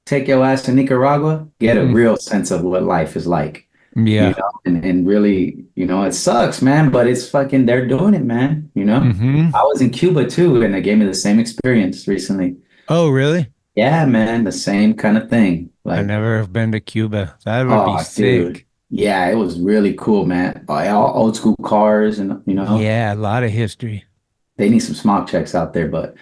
take your ass to Nicaragua, get a real sense of what life is like. Yeah. And really, it sucks, man, but it's fucking, they're doing it, man. I was in Cuba too, and they gave me the same experience recently. Oh, really? Yeah, man, the same kind of thing. I've Like, never been to Cuba. That would be sick. dude. Yeah, it was really cool, man. All old school cars and, Yeah, a lot of history. they need some smog checks out there, but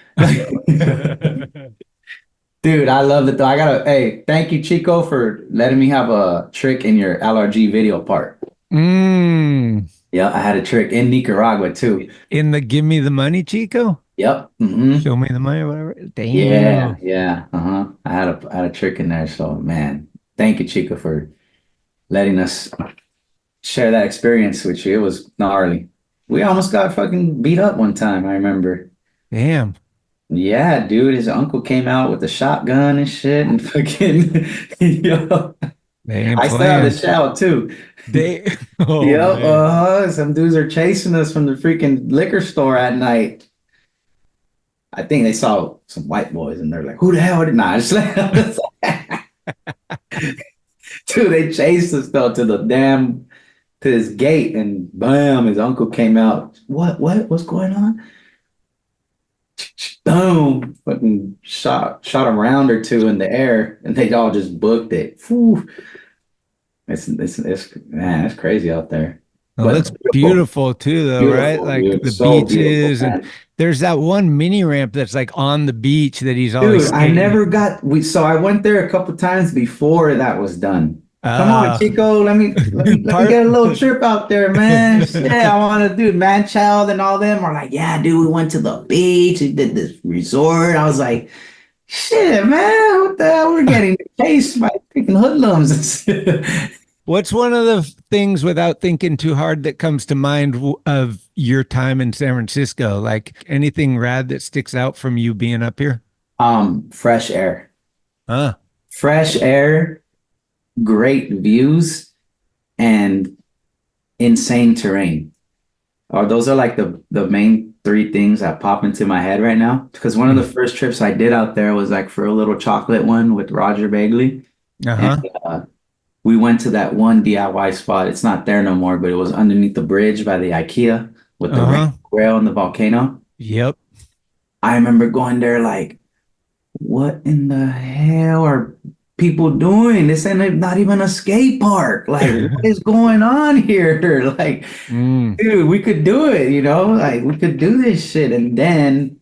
dude, I love it though. Hey, thank you, Chico, for letting me have a trick in your LRG video part. Yeah, I had a trick in Nicaragua too. In the Give Me the Money, Chico? Yep. Mm-hmm. Show me the money or whatever. Damn. Yeah. Uh-huh. I had a trick in there. So man, thank you, Chico, for letting us share that experience with you. It was gnarly. We almost got fucking beat up one time, I remember. Damn. Yeah, dude, his uncle came out with a shotgun and shit and fucking, I still have the shout too. Some dudes are chasing us from the freaking liquor store at night. I think they saw some white boys and they're like, who the hell did not? Dude, they chased us though to his gate and bam, his uncle came out. What's going on? Boom, fucking shot a round or two in the air and they all just booked it. Whew. It's crazy out there. Well, but that's beautiful too, though, right? Like dude, the so beaches, and there's that one mini ramp that's like on the beach that he's always. Dude, I never got. So I went there a couple times before that was done. Come on, Chico, let me get a little trip out there, man. Yeah, I want to do Man Child and all them are like, yeah, dude, we went to the beach, we did this resort. I was like, shit, man, what the hell? We're getting chased by freaking hoodlums. What's one of the things, without thinking too hard, that comes to mind of your time in San Francisco? Like anything rad that sticks out from you being up here? Fresh air. Fresh air, great views, and insane terrain. Those are like the main three things that pop into my head right now. Because one of the first trips I did out there was like for a little chocolate one with Roger Bagley. And, we went to that one DIY spot. It's not there no more, but it was underneath the bridge by the IKEA with the rail and the volcano. Yep. I remember going there like, what in the hell are people doing? This ain't not even a skate park. Like, what is going on here? Like, dude, we could do it, like we could do this shit. And then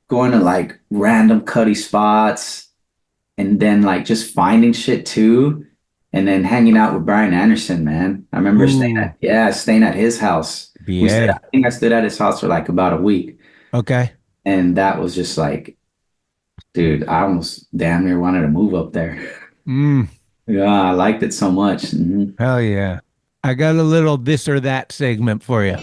going to like random cutty spots and then like just finding shit too. And then hanging out with Brian Anderson, man. I remember staying at his house. I think I stood at his house for like about a week. Okay. And that was just like, dude, I almost damn near wanted to move up there. Yeah, I liked it so much. Mm-hmm. Hell yeah. I got a little this or that segment for you.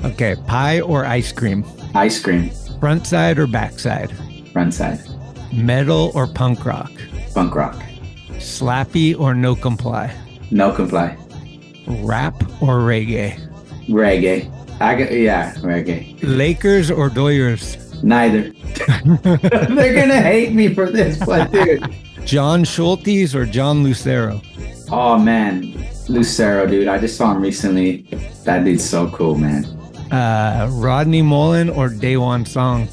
Okay, pie or ice cream? Ice cream. Front side or back side? Front side. Metal or punk rock? Punk rock. Slappy or no comply? No comply. Rap or reggae? Reggae. Reggae. Lakers or Doyers? Neither. They're gonna hate me for this, but dude. John Schultes or John Lucero? Oh man, Lucero, dude. I just saw him recently. That dude's so cool, man. Rodney Mullen or Day One Song?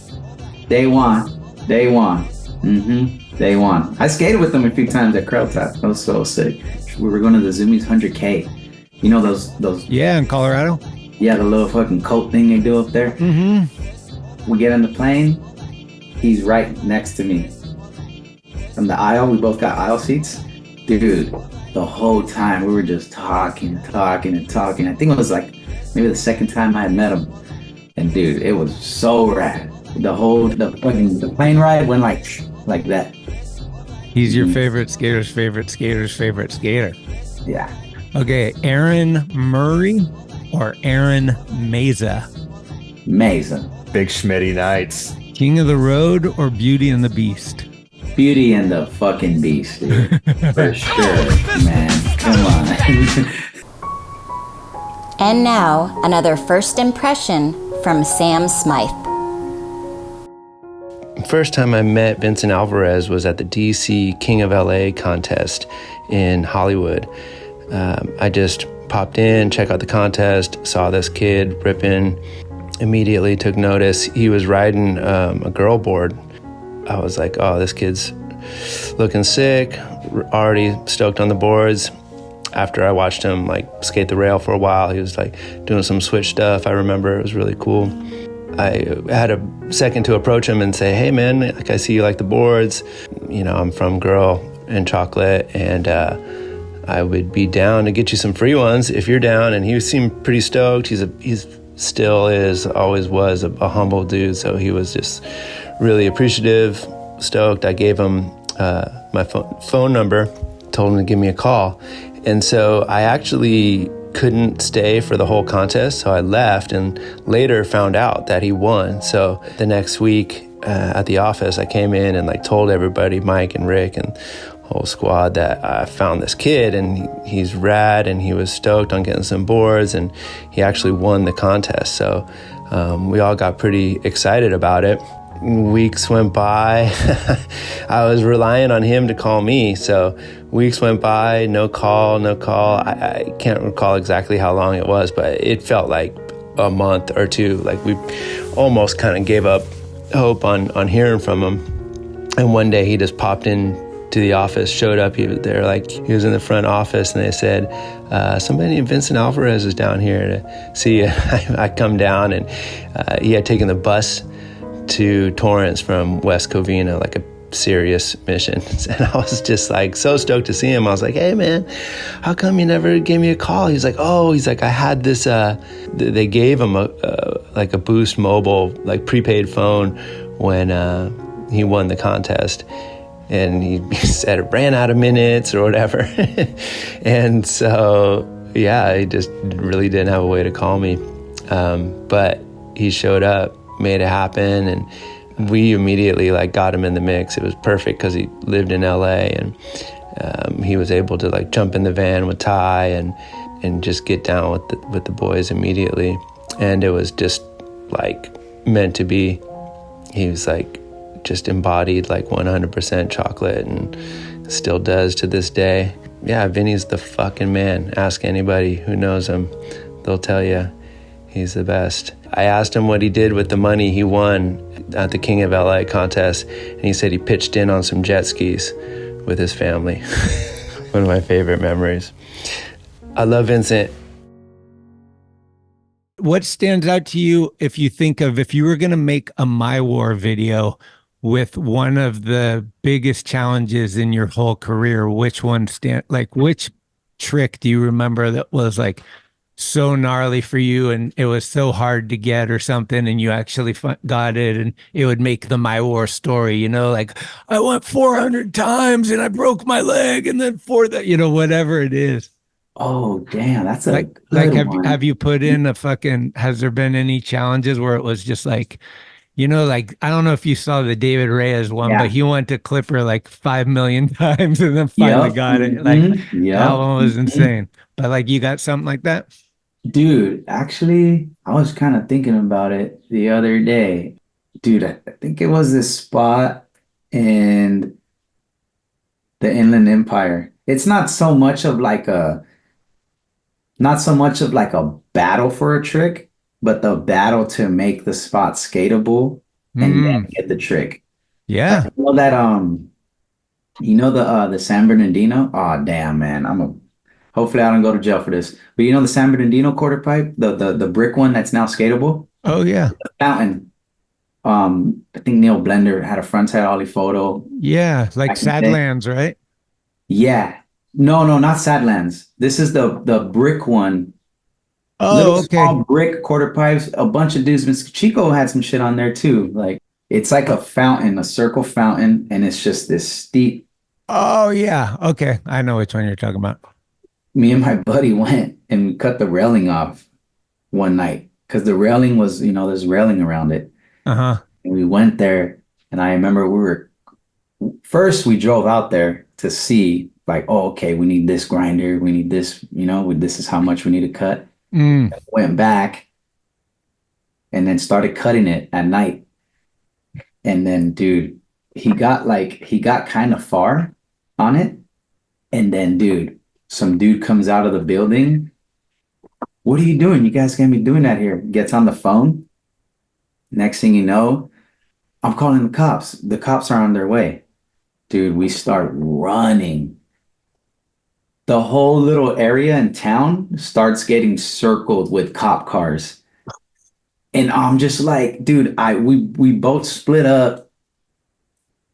Day One. Mm-hmm. Day One. I skated with them a few times at Crowd Tap. That was so sick. We were going to the Zoomies 100K. You know those? Yeah, in Colorado. Yeah, the little fucking coat thing they do up there. Mm-hmm. We get on the plane. He's right next to me. From the aisle, we both got aisle seats. Dude, the whole time we were just talking. I think it was like maybe the second time I had met him. And dude, it was so rad. The plane ride went like that. He's your favorite skater's favorite skater. Yeah. Okay, Aaron Murray or Aaron Meza? Meza. Big Schmitty nights. King of the Road or Beauty and the Beast? Beauty and the fucking Beast, dude. For sure, man. Come on. And now, another first impression from Sam Smyth. First time I met Vincent Alvarez was at the DC King of LA contest in Hollywood. I just popped in, checked out the contest, saw this kid ripping, immediately took notice. He was riding a girl board. I was like, oh, this kid's looking sick, already stoked on the boards. After I watched him like skate the rail for a while, he was like doing some switch stuff. I remember it was really cool. I had a second to approach him and say, hey man, like I see you like the boards. You know, I'm from Girl and Chocolate, and I would be down to get you some free ones if you're down. And he seemed pretty stoked. He's still is, always was a humble dude. So he was just really appreciative, stoked. I gave him my phone number, told him to give me a call. And so I actually couldn't stay for the whole contest, so I left and later found out that he won. So the next week at the office, I came in and like told everybody, Mike and Rick and whole squad, that I found this kid and he's rad, and he was stoked on getting some boards, and he actually won the contest. So we all got pretty excited about it. Weeks went by. I was relying on him to call me. So weeks went by, no call. I can't recall exactly how long it was, but it felt like a month or two. Like we almost kind of gave up hope on hearing from him. And one day he just popped in to the office, showed up. He was there, like he was in the front office, and they said, somebody named Vincent Alvarez is down here to see you. I come down, and he had taken the bus to Torrance from West Covina, like a serious mission. And I was just like so stoked to see him. I was like, hey man, how come you never gave me a call? He's like, I had this, they gave him like a Boost Mobile, like prepaid phone when he won the contest. And he said it ran out of minutes or whatever. And so, yeah, he just really didn't have a way to call me. But he showed up, made it happen, and we immediately like got him in the mix. It was perfect because he lived in LA, and he was able to like jump in the van with Ty and just get down with the boys immediately. And it was just like meant to be. He was like just embodied like 100% chocolate, and still does to this day. Yeah, Vinny's the fucking man. Ask anybody who knows him, they'll tell you he's the best. I asked him what he did with the money he won at the King of LA contest, and he said he pitched in on some jet skis with his family. One of my favorite memories. I love Vincent. What stands out to you if you were going to make a My War video with one of the biggest challenges in your whole career? Which which trick do you remember that was like so gnarly for you and it was so hard to get or something, and you actually got it, and it would make the My War story, like I went 400 times and I broke my leg, and then whatever it is. Oh, damn. That's a have you put in has there been any challenges where it was just like, like, I don't know if you saw the David Reyes one, but he went to Clipper like 5 million times and then finally got it. Like that one was insane. But like, you got something like that? Dude, actually, I was kind of thinking about it the other day. Dude, I think it was this spot in the Inland Empire. It's not so much of like a battle for a trick, but the battle to make the spot skatable and then get the trick. Yeah. Like, the San Bernardino? Oh, damn, man. Hopefully I don't go to jail for this. But the San Bernardino quarter pipe, the brick one that's now skatable? Oh, yeah. The fountain. I think Neil Blender had a frontside ollie photo Yeah, like back in the day. Sadlands, right? Yeah. No, no, not Sadlands. This is the brick one. Little Oh, okay. small brick quarter pipes. A bunch of dudes. Miss Chico had some shit on there too. Like it's like a fountain, a circle fountain, and it's just this steep. Oh, yeah. Okay. I know which one you're talking about. Me and my buddy went and we cut the railing off one night because the railing was, there's railing around it. Uh-huh. And we went there, and I remember first we drove out there to see, like, oh, okay, we need this grinder, we need this, this is how much we need to cut. Mm. Went back and then started cutting it at night. And then, dude, he got kind of far on it. And then, dude, some dude comes out of the building. What are you doing? You guys can't be doing that here. Gets on the phone. Next thing you know, I'm calling the cops. The cops are on their way. Dude, we start running. The whole little area in town starts getting circled with cop cars. And I'm just like, dude, we both split up.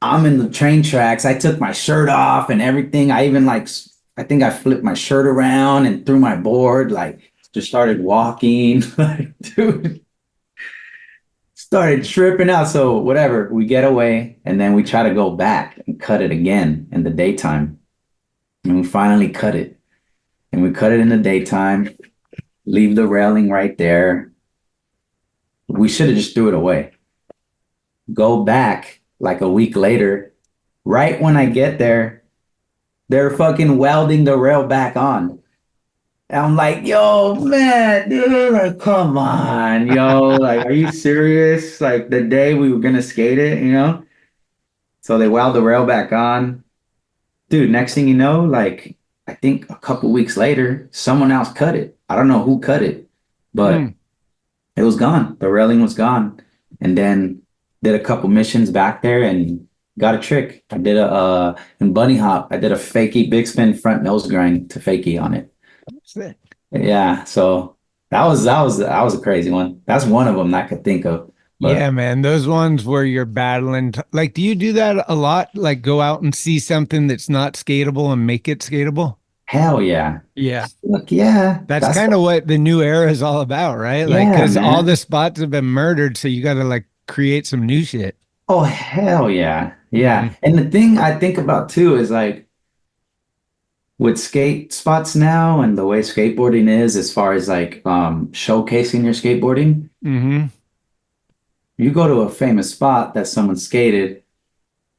I'm in the train tracks. I took my shirt off and everything. I think I flipped my shirt around and threw my board, like just started walking. Like, dude, started tripping out. So whatever, we get away and then we try to go back and cut it again in the daytime. And we finally cut it. And we cut it in the daytime, leave the railing right there. We should have just threw it away. Go back like a week later. Right when I get there, they're fucking welding the rail back on. And I'm like, yo, man, dude, like, come on, yo. Like, are you serious? Like, the day we were going to skate it, So they weld the rail back on. Dude, next thing you know, like, I think a couple weeks later, someone else cut it. I don't know who cut it, but it was gone. The railing was gone. And then did a couple missions back there and got a trick. I did in bunny hop, I did a fakie big spin front nose grind to fakie on it. Sick. Yeah, so that was a crazy one. That's one of them that I could think of. But Yeah, man, those ones where you're battling. Like, do you do that a lot? Like, go out and see something that's not skatable and make it skatable? hell yeah. Yeah. Look, yeah. That's kind of what the new era is all about, right? Like, Yeah, because all man. the spots have been murdered, so you got to like create some new shit. Oh, hell yeah. Yeah. And the thing I think about too is like with skate spots now and the way skateboarding is as far as like showcasing your skateboarding, Mm-hmm. you go to a famous spot that someone skated,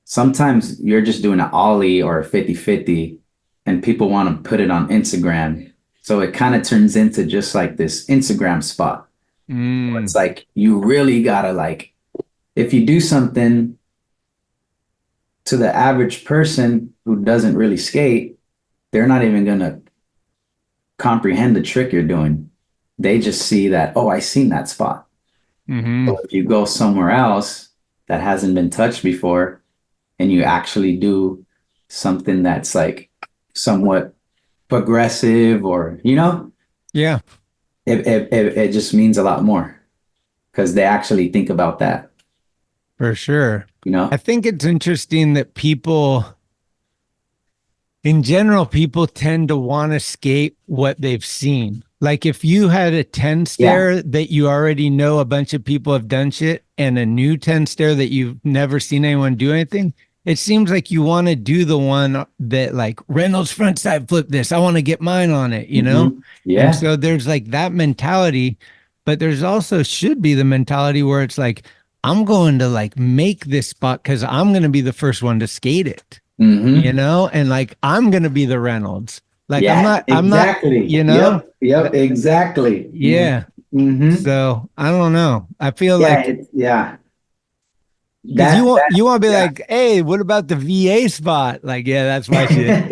sometimes you're just doing an ollie or a 50-50 and people want to put it on Instagram. So it kind of turns into just like this Instagram spot. Where it's like you really gotta like, if you do something to the average person who doesn't really skate, they're not even gonna comprehend the trick you're doing. They just see that, oh, I seen that spot. Mm-hmm. So if you go somewhere else that hasn't been touched before and you actually do something that's like somewhat progressive or, Yeah, it just means a lot more because they actually think about that, for sure. you know? I think it's interesting that in general, people tend to want to skate what they've seen. Like if you had a 10 stair that you already know a bunch of people have done shit and a new 10 stair that you've never seen anyone do anything, it seems like you want to do the one that like Reynolds frontside flip this. I want to get mine on it, you know? Yeah. And so there's like that mentality, but there's also should be the mentality where it's like, I'm going to like make this spot because I'm going to be the first one to skate it, you know? And like, I'm going to be the Reynolds. Like I'm not, you know? Yep, exactly. Yeah. So I don't know. I feel like, because you want to be like, hey, what about the VA spot? Like, yeah, that's my shit.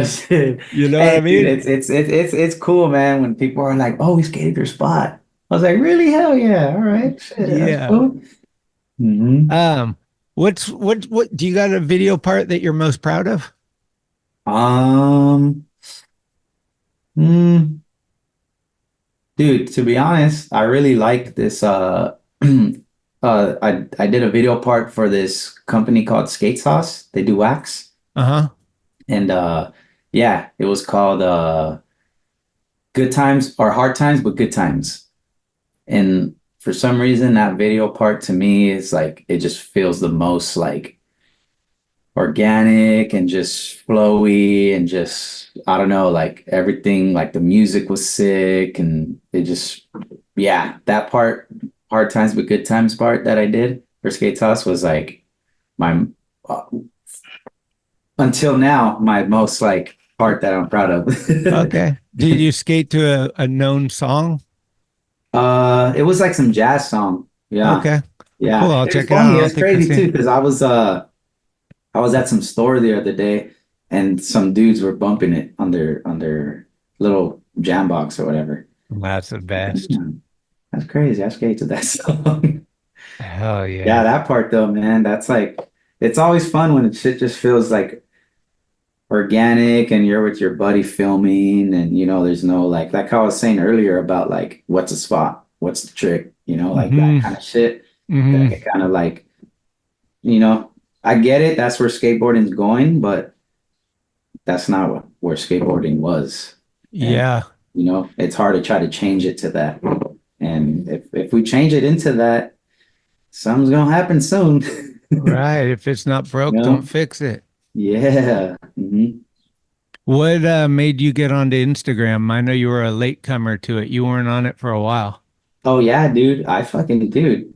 Shit. You know what I mean? Dude, it's cool, man. When people are like, "Oh, we skated your spot," I was like, "Really? Hell yeah! All right, shit, Yeah. that's cool." What do you got a video part that you're most proud of? Dude, to be honest, I really like this. I did a video part for this company called Skate Sauce. They do wax, Uh-huh. and yeah, it was called Good Times or Hard Times, but Good Times. And for some reason, that video part to me is like it just feels the most like organic and just flowy and just I don't know, like everything, like the music was sick and it just yeah, that part, hard times but good times part that I did for Skate Toss was like my uh, until now my most like part that I'm proud of. Okay. Did you skate to a known song? It was like some jazz song. Yeah. Okay. Yeah. Cool. I'll It was check it out. funny. It I'll was take a crazy see. too because I was at some store the other day and some dudes were bumping it on their little jam box or whatever. That's the best. Damn, that's crazy. I skated to that song. Hell Yeah, yeah. that part though, man. That's like it's always fun when shit just feels like organic and you're with your buddy filming and there's no like how I was saying earlier about like what's a spot, what's the trick, like that kind of shit. Hmm. That kind of like, I get it, that's where skateboarding's going, but that's not where skateboarding was. Yeah. And it's hard to try to change it to that. And if we change it into that, something's gonna happen soon. Right. If it's not broke, You know? don't fix it. Yeah. Mhm. What made you get onto Instagram? I know you were a latecomer to it. You weren't on it for a while. Oh yeah, dude. Dude.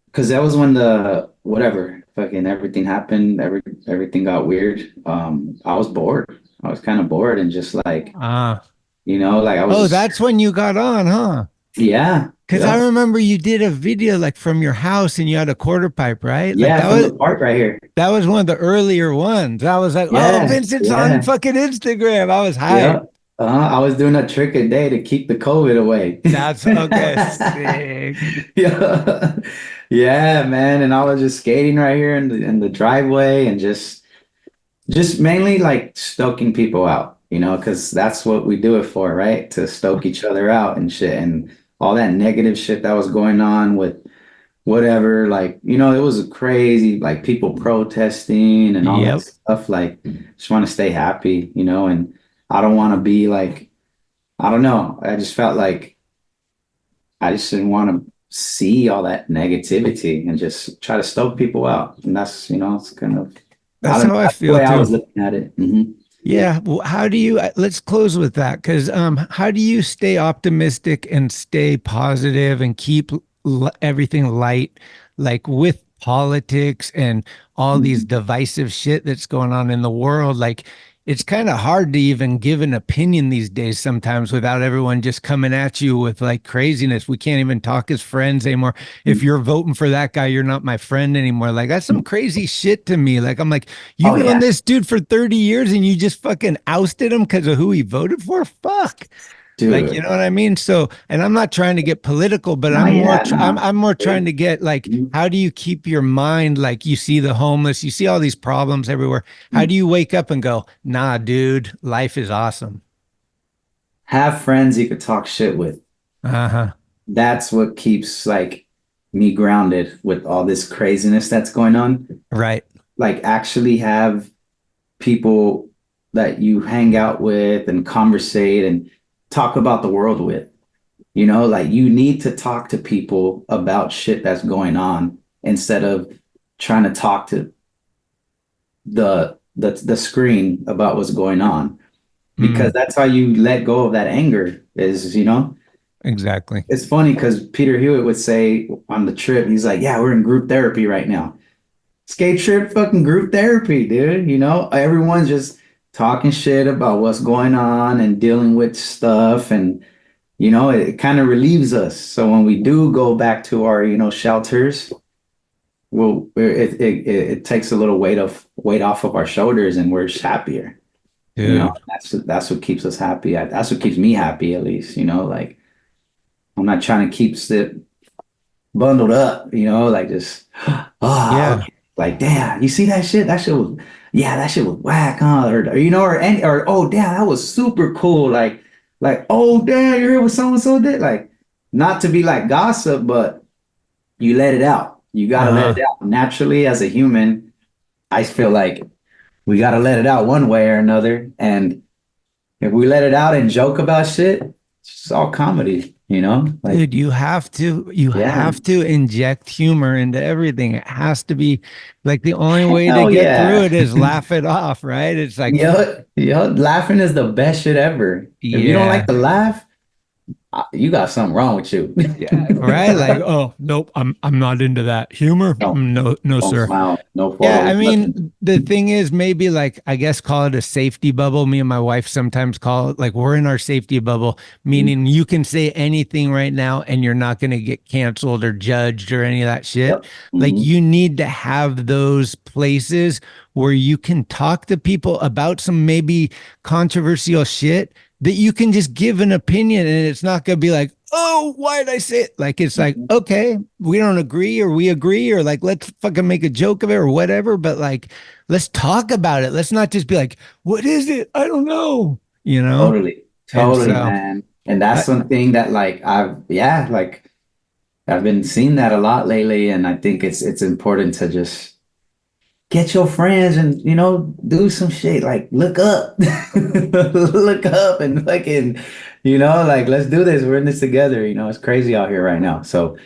Because that was when the whatever fucking everything happened, everything got weird. I was bored. I was kind of bored and just like, Ah. like I was. Oh, that's when you got on, huh? Yeah. Because I remember you did a video like from your house and you had a quarter pipe, right? Like Yeah, that from was the park right here. that was one of the earlier ones. I was like, oh, Yeah, Vincent's yeah. on fucking Instagram. I was Yeah. hyped. I was doing a trick a day to keep the COVID away. That's okay. Sick. Yeah. Yeah, man. And I was just skating right here in the driveway and just mainly like stoking people out, because that's what we do it for, right? To stoke each other out and shit. And all that negative shit that was going on with whatever, like, it was crazy, like people protesting and all that Yep. stuff. Like, just want to stay happy, and I don't want to be like, I don't know. I just felt like I just didn't want to see all that negativity and just try to stoke people out. And that's, it's kind of, That's how I that's the feel way I was too. looking at it. Mhm. Yeah. Well, how do you, let's close with that. Because how do you stay optimistic and stay positive and keep everything light, like with politics and all these divisive shit that's going on in the world? Like, it's kind of hard to even give an opinion these days sometimes without everyone just coming at you with like craziness. We can't even talk as friends anymore. If you're voting for that guy, you're not my friend anymore. Like, that's some crazy shit to me. Like, I'm like, you've Oh, known yeah. this dude for 30 years and you just fucking ousted him because of who he voted for? Fuck. Like, you Dude. know what I mean? So, and I'm not trying to get political, but No, I'm more, yeah, no. I'm more trying to get like, how do you keep your mind? Like, you see the homeless, you see all these problems everywhere. How do you wake up and go, nah, dude, life is awesome? Have friends you could talk shit with. Uh-huh. That's what keeps like me grounded with all this craziness that's going on. Right. Like actually have people that you hang out with and conversate and talk about the world with. Like you need to talk to people about shit that's going on instead of trying to talk to the screen about what's going on. Because that's how you let go of that anger is, Exactly. it's funny because Peter Hewitt would say on the trip, he's like, yeah, we're in group therapy right now. Skate trip, fucking group therapy, dude. Everyone's just talking shit about what's going on and dealing with stuff. And, it kind of relieves us. So when we do go back to our, shelters, well, it takes a little weight off of our shoulders and we're just happier. Dude. That's what keeps us happy. That's what keeps me happy, at least, like I'm not trying to keep it bundled up, like just, oh, Yeah. okay. Like, damn, you see that shit? That shit was whack, huh? Or oh, damn, that was super cool. Like Like, oh damn, you heard what so and so did? Like, not to be like gossip, but you let it out. You gotta let it out. Naturally, as a human, I feel like we gotta let it out one way or another. And if we let it out and joke about shit, it's all comedy, you know? Like, dude, you have to inject humor into everything. It has to be like the only way to get through it is laugh it off, right? It's like, laughing is the best shit ever. If you don't like to laugh, you got something wrong with you. Right? Like, oh nope, I'm not into that humor. No, sir. Smile. No photos. Yeah, I mean, the thing is, maybe like, I guess, call it a safety bubble. Me and my wife sometimes call it like we're in our safety bubble, meaning you can say anything right now and you're not going to get canceled or judged or any of that shit. Yep. Like, you need to have those places where you can talk to people about some maybe controversial shit that you can just give an opinion, and it's not going to be like, oh, why did I say it? Like, it's like, okay, we don't agree, or we agree, or like, let's fucking make a joke of it or whatever. But like, let's talk about it. Let's not just be like, what is it? I don't know. You know? Totally, man. And that's something that like, I've been seeing that a lot lately. And I think it's important to just get your friends and, you know, do some shit, like look up, look up and fucking, you know, like, let's do this. We're in this together. You know, it's crazy out here right now. So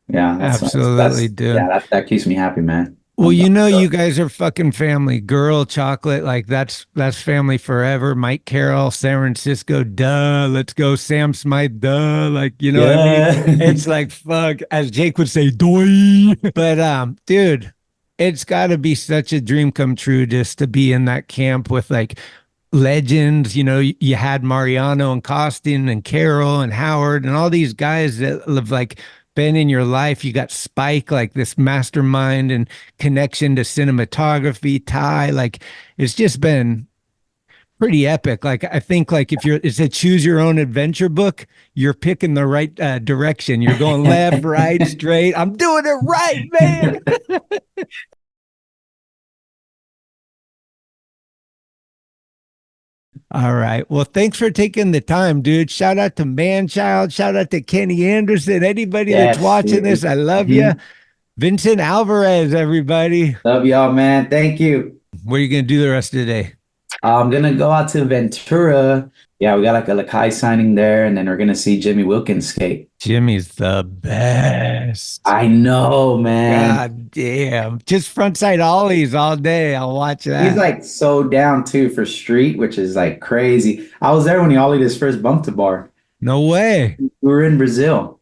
yeah, absolutely, dude. Yeah, that keeps me happy, man. Well, you know, you guys are fucking family. Girl, Chocolate, like that's family forever. Mike Carroll, San Francisco, duh. Let's go, Sam Smyth, duh. Like, you know what I mean? It's like, fuck, as Jake would say, doy. But dude, it's got to be such a dream come true just to be in that camp with like legends. You know, you had Mariano and Costin and Carol and Howard and all these guys that have like been in your life. You got Spike, like this mastermind and connection to cinematography, Ty. Like, it's just been pretty epic. Like, I think like if it's a choose your own adventure book, you're picking the right direction. You're going left, right, straight. I'm doing it right, man. All right. Well, thanks for taking the time, dude. Shout out to Manchild. Shout out to Kenny Anderson. Anybody that's watching this, I love you. Vincent Alvarez, everybody. Love y'all, man. Thank you. What are you going to do the rest of the day? I'm going to go out to Ventura. Yeah, we got like a Lakai signing there, and then we're going to see Jimmy Wilkins skate. Jimmy's the best. I know, man. God damn. Just frontside ollies all day. I'll watch that. He's like so down too for street, which is like crazy. I was there when he ollied his first bump to bar. No way. We were in Brazil.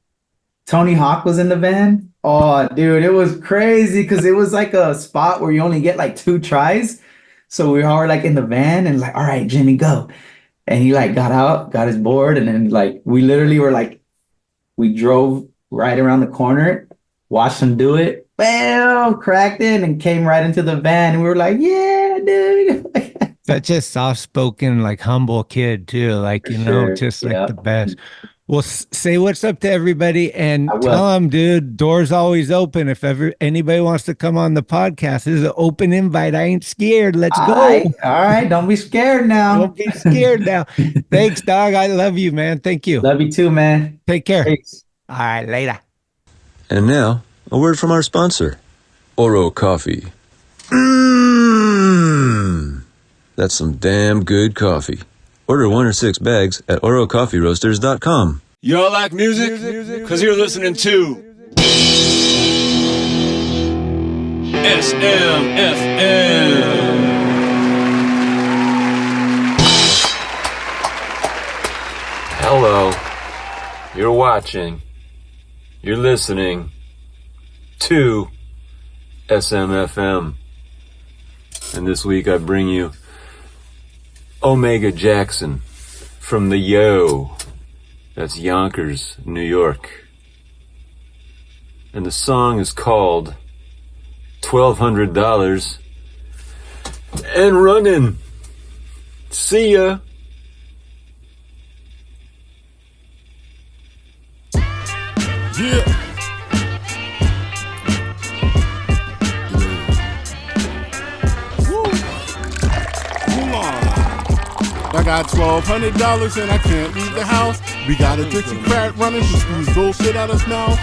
Tony Hawk was in the van. Oh, dude, it was crazy because it was like a spot where you only get like 2 tries. So we all were like in the van and like, all right, Jimmy, go. And he like got out, got his board, and then like we literally were like, we drove right around the corner, watched him do it, bam, cracked in and came right into the van. And we were like, yeah, dude. Such a soft-spoken, like humble kid too. Like, you know, just like the best. Well, say what's up to everybody and tell them, dude, doors always open. If ever anybody wants to come on the podcast, this is an open invite. I ain't scared. Let's go. All right. Don't be scared now. Don't be scared now. Thanks, dog. I love you, man. Thank you. Love you too, man. Take care. Thanks. All right. Later. And now, a word from our sponsor, Oro Coffee. That's some damn good coffee. Order 1 or 6 bags at orocoffeeroasters.com. Y'all like music? Because you're listening to SMFM. Hello. You're watching. You're listening to SMFM. And this week I bring you Omega Jackson from the Yo. That's Yonkers, New York. And the song is called $1,200 and Running. See ya. Yeah. got $1,200 and I can't leave the house. We got a Dixie crack running to squeeze bullshit out his mouth.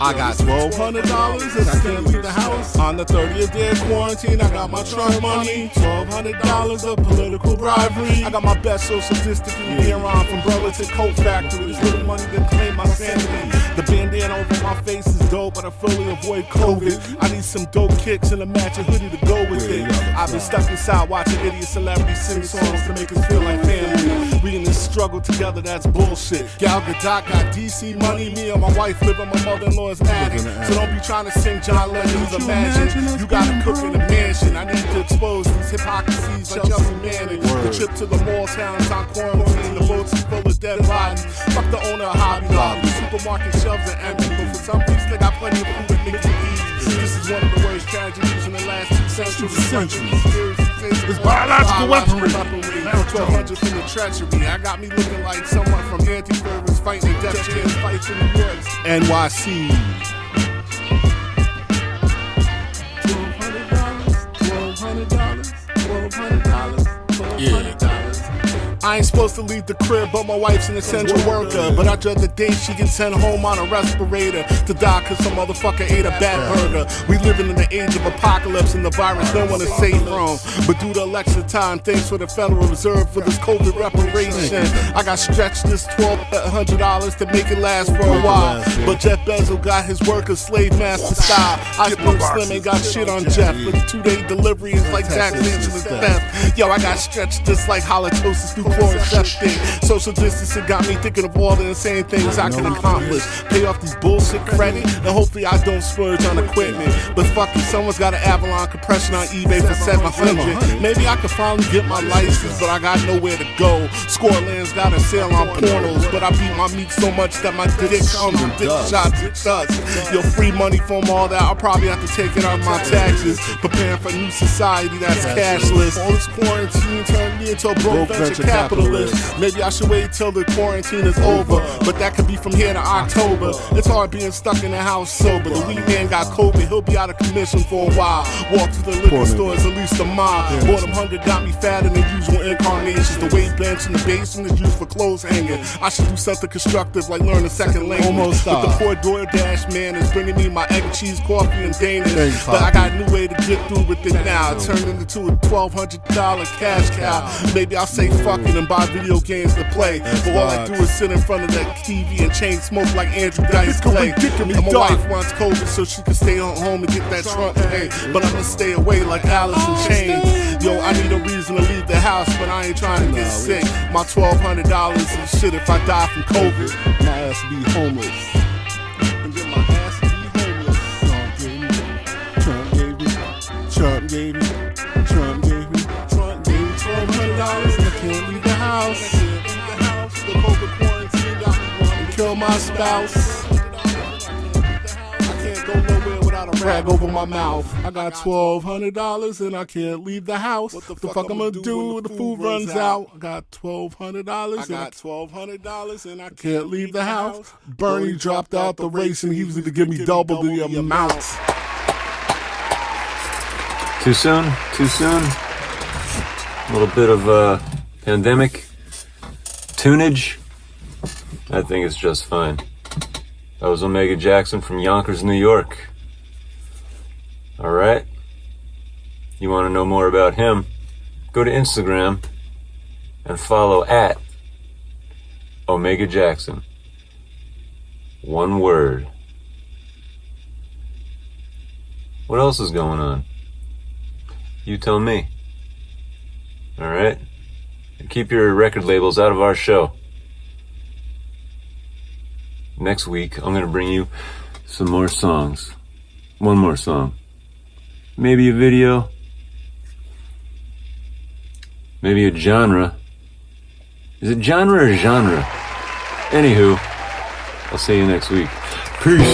I got $1,200 and I can't leave the house. On the 30th day of quarantine, I got my trunk money. $1,200 of political bribery. I got my best social distancing gear on from Burlington Coat Factory. This little money to claim my sanity. The bandana over my face is dope, but I fully avoid COVID. I need some dope kicks and a matching hoodie to go with it. I've been stuck inside watching idiot celebrities sing songs to make us feel like family. We in this struggle together, that's bullshit. Gal Gadot got DC money, me and my wife live in my mother-in-law's attic. So don't be trying to sing John Lennon's Imagine. You gotta cook in a mansion. I need to expose these hypocrisies like Chelsea Manning. The trip to the mall town is on quarantine. The boats is full of dead bodies. Fuck the owner of Hobby Lobby. The supermarket shelves are empty, but for some reason they got plenty of food that makes it easy. This is one of the worst tragedies in the last 2 centuries. It's biological weaponry. Now 1,200 from the treachery. I got me looking like someone from anti-terrorists fighting in Def Jam fights in New York. NYC. $1,200. I ain't supposed to leave the crib, but my wife's an essential worker. But I dread the day she gets sent home on a respirator to die cause some motherfucker ate a bad burger. We living in the age of apocalypse and the virus no one is safe from. But due to election time, thanks for the Federal Reserve for this COVID reparation. I got stretched this $1,200 to make it last for a while. But Jeff Bezos got his workers slave master style. Iceberg Slim ain't got shit on Jeff. But 2-day delivery is like taxation and theft. Yo, I got stretched just like halitosis through chloroception. Social distancing got me thinking of all the insane things I can accomplish. Pay off these bullshit credit, and hopefully I don't splurge on equipment. But fuck it, someone's got an Avalon compression on eBay for $700. Maybe I could finally get my license, but I got nowhere to go. Scoreland's got a sale on pornos, but I beat my meat so much that my dick comes and dick shots it does. Yo, free money from all that, I'll probably have to take it out of my taxes. Preparing for a new society that's cashless. All this quarantine turned me into a broke venture capitalist. Maybe I should wait till the quarantine is over, but that could be from here to October. It's hard being stuck in the house sober. The weed man got COVID, he'll be out of commission for a while. Walk to the liquor stores at least a mile. Boredom hunger got me fatter than usual incarnations. The weight bench in the basement is used for clothes hanging. I should do something constructive like learn a second language. But the poor DoorDash man is bringing me my egg, cheese, coffee, and Danish. But I got a new way to get through with it now. It turned into a $1,200 cash cow. Maybe I'll say fuck it and buy video games to play. But all I do is sit in front of that TV and chain smoke like Andrew Dice Clay. My wife wants COVID so she can stay on home and get that trunk pay. But I'm gonna stay away like Alice in Chains. Yo, I need a reason to leave the house, but I ain't trying to get sick. My $1,200 and shit if I die from COVID. My ass be homeless. And then my ass be homeless. Trump gave me $1,200 and I can't leave the house. The COVID quarantine got me wanting to kill my spouse. I can't go nowhere without a rag over my mouth. I got $1,200 and I can't leave the house. What the fuck I'm gonna do when the food runs out? I got $1,200 and I can't leave the house. Bernie dropped out the race and he was gonna give me double the amount. Too soon? Too soon? A little bit of pandemic tunage. I think it's just fine. That was Omega Jackson from Yonkers, New York. Alright? You want to know more about him? Go to Instagram and follow at Omega Jackson. One word. What else is going on? You tell me. Alright? And keep your record labels out of our show. Next week, I'm going to bring you some more songs. One more song. Maybe a video. Maybe a genre. Is it genre or genre? Anywho, I'll see you next week. Peace.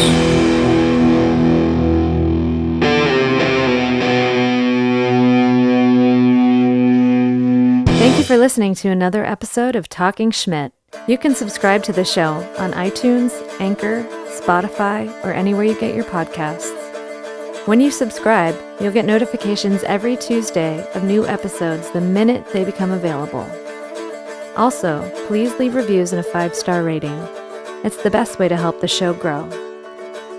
Thank you for listening to another episode of Talkin Schmit. You can subscribe to the show on iTunes, Anchor, Spotify, or anywhere you get your podcasts. When you subscribe, you'll get notifications every Tuesday of new episodes the minute they become available. Also, please leave reviews and a 5-star rating. It's the best way to help the show grow.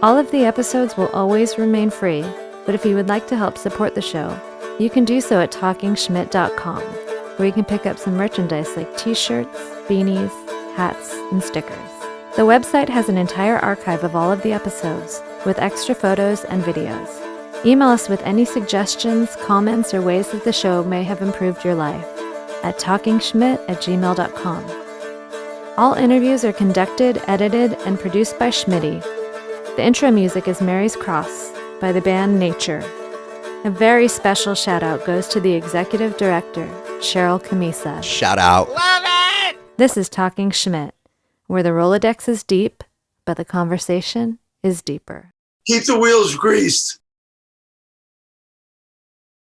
All of the episodes will always remain free, but if you would like to help support the show, you can do so at talkingschmit.com, where you can pick up some merchandise like t-shirts, beanies, hats, and stickers. The website has an entire archive of all of the episodes, with extra photos and videos. Email us with any suggestions, comments, or ways that the show may have improved your life at talkingschmit@gmail.com. All interviews are conducted, edited, and produced by Schmitty. The intro music is Mary's Cross by the band Nature. A very special shout out goes to the executive director, Sharal Camisa. Shout out. Love it! This is Talking Schmit, where the Rolodex is deep, but the conversation is deeper. Keep the wheels greased.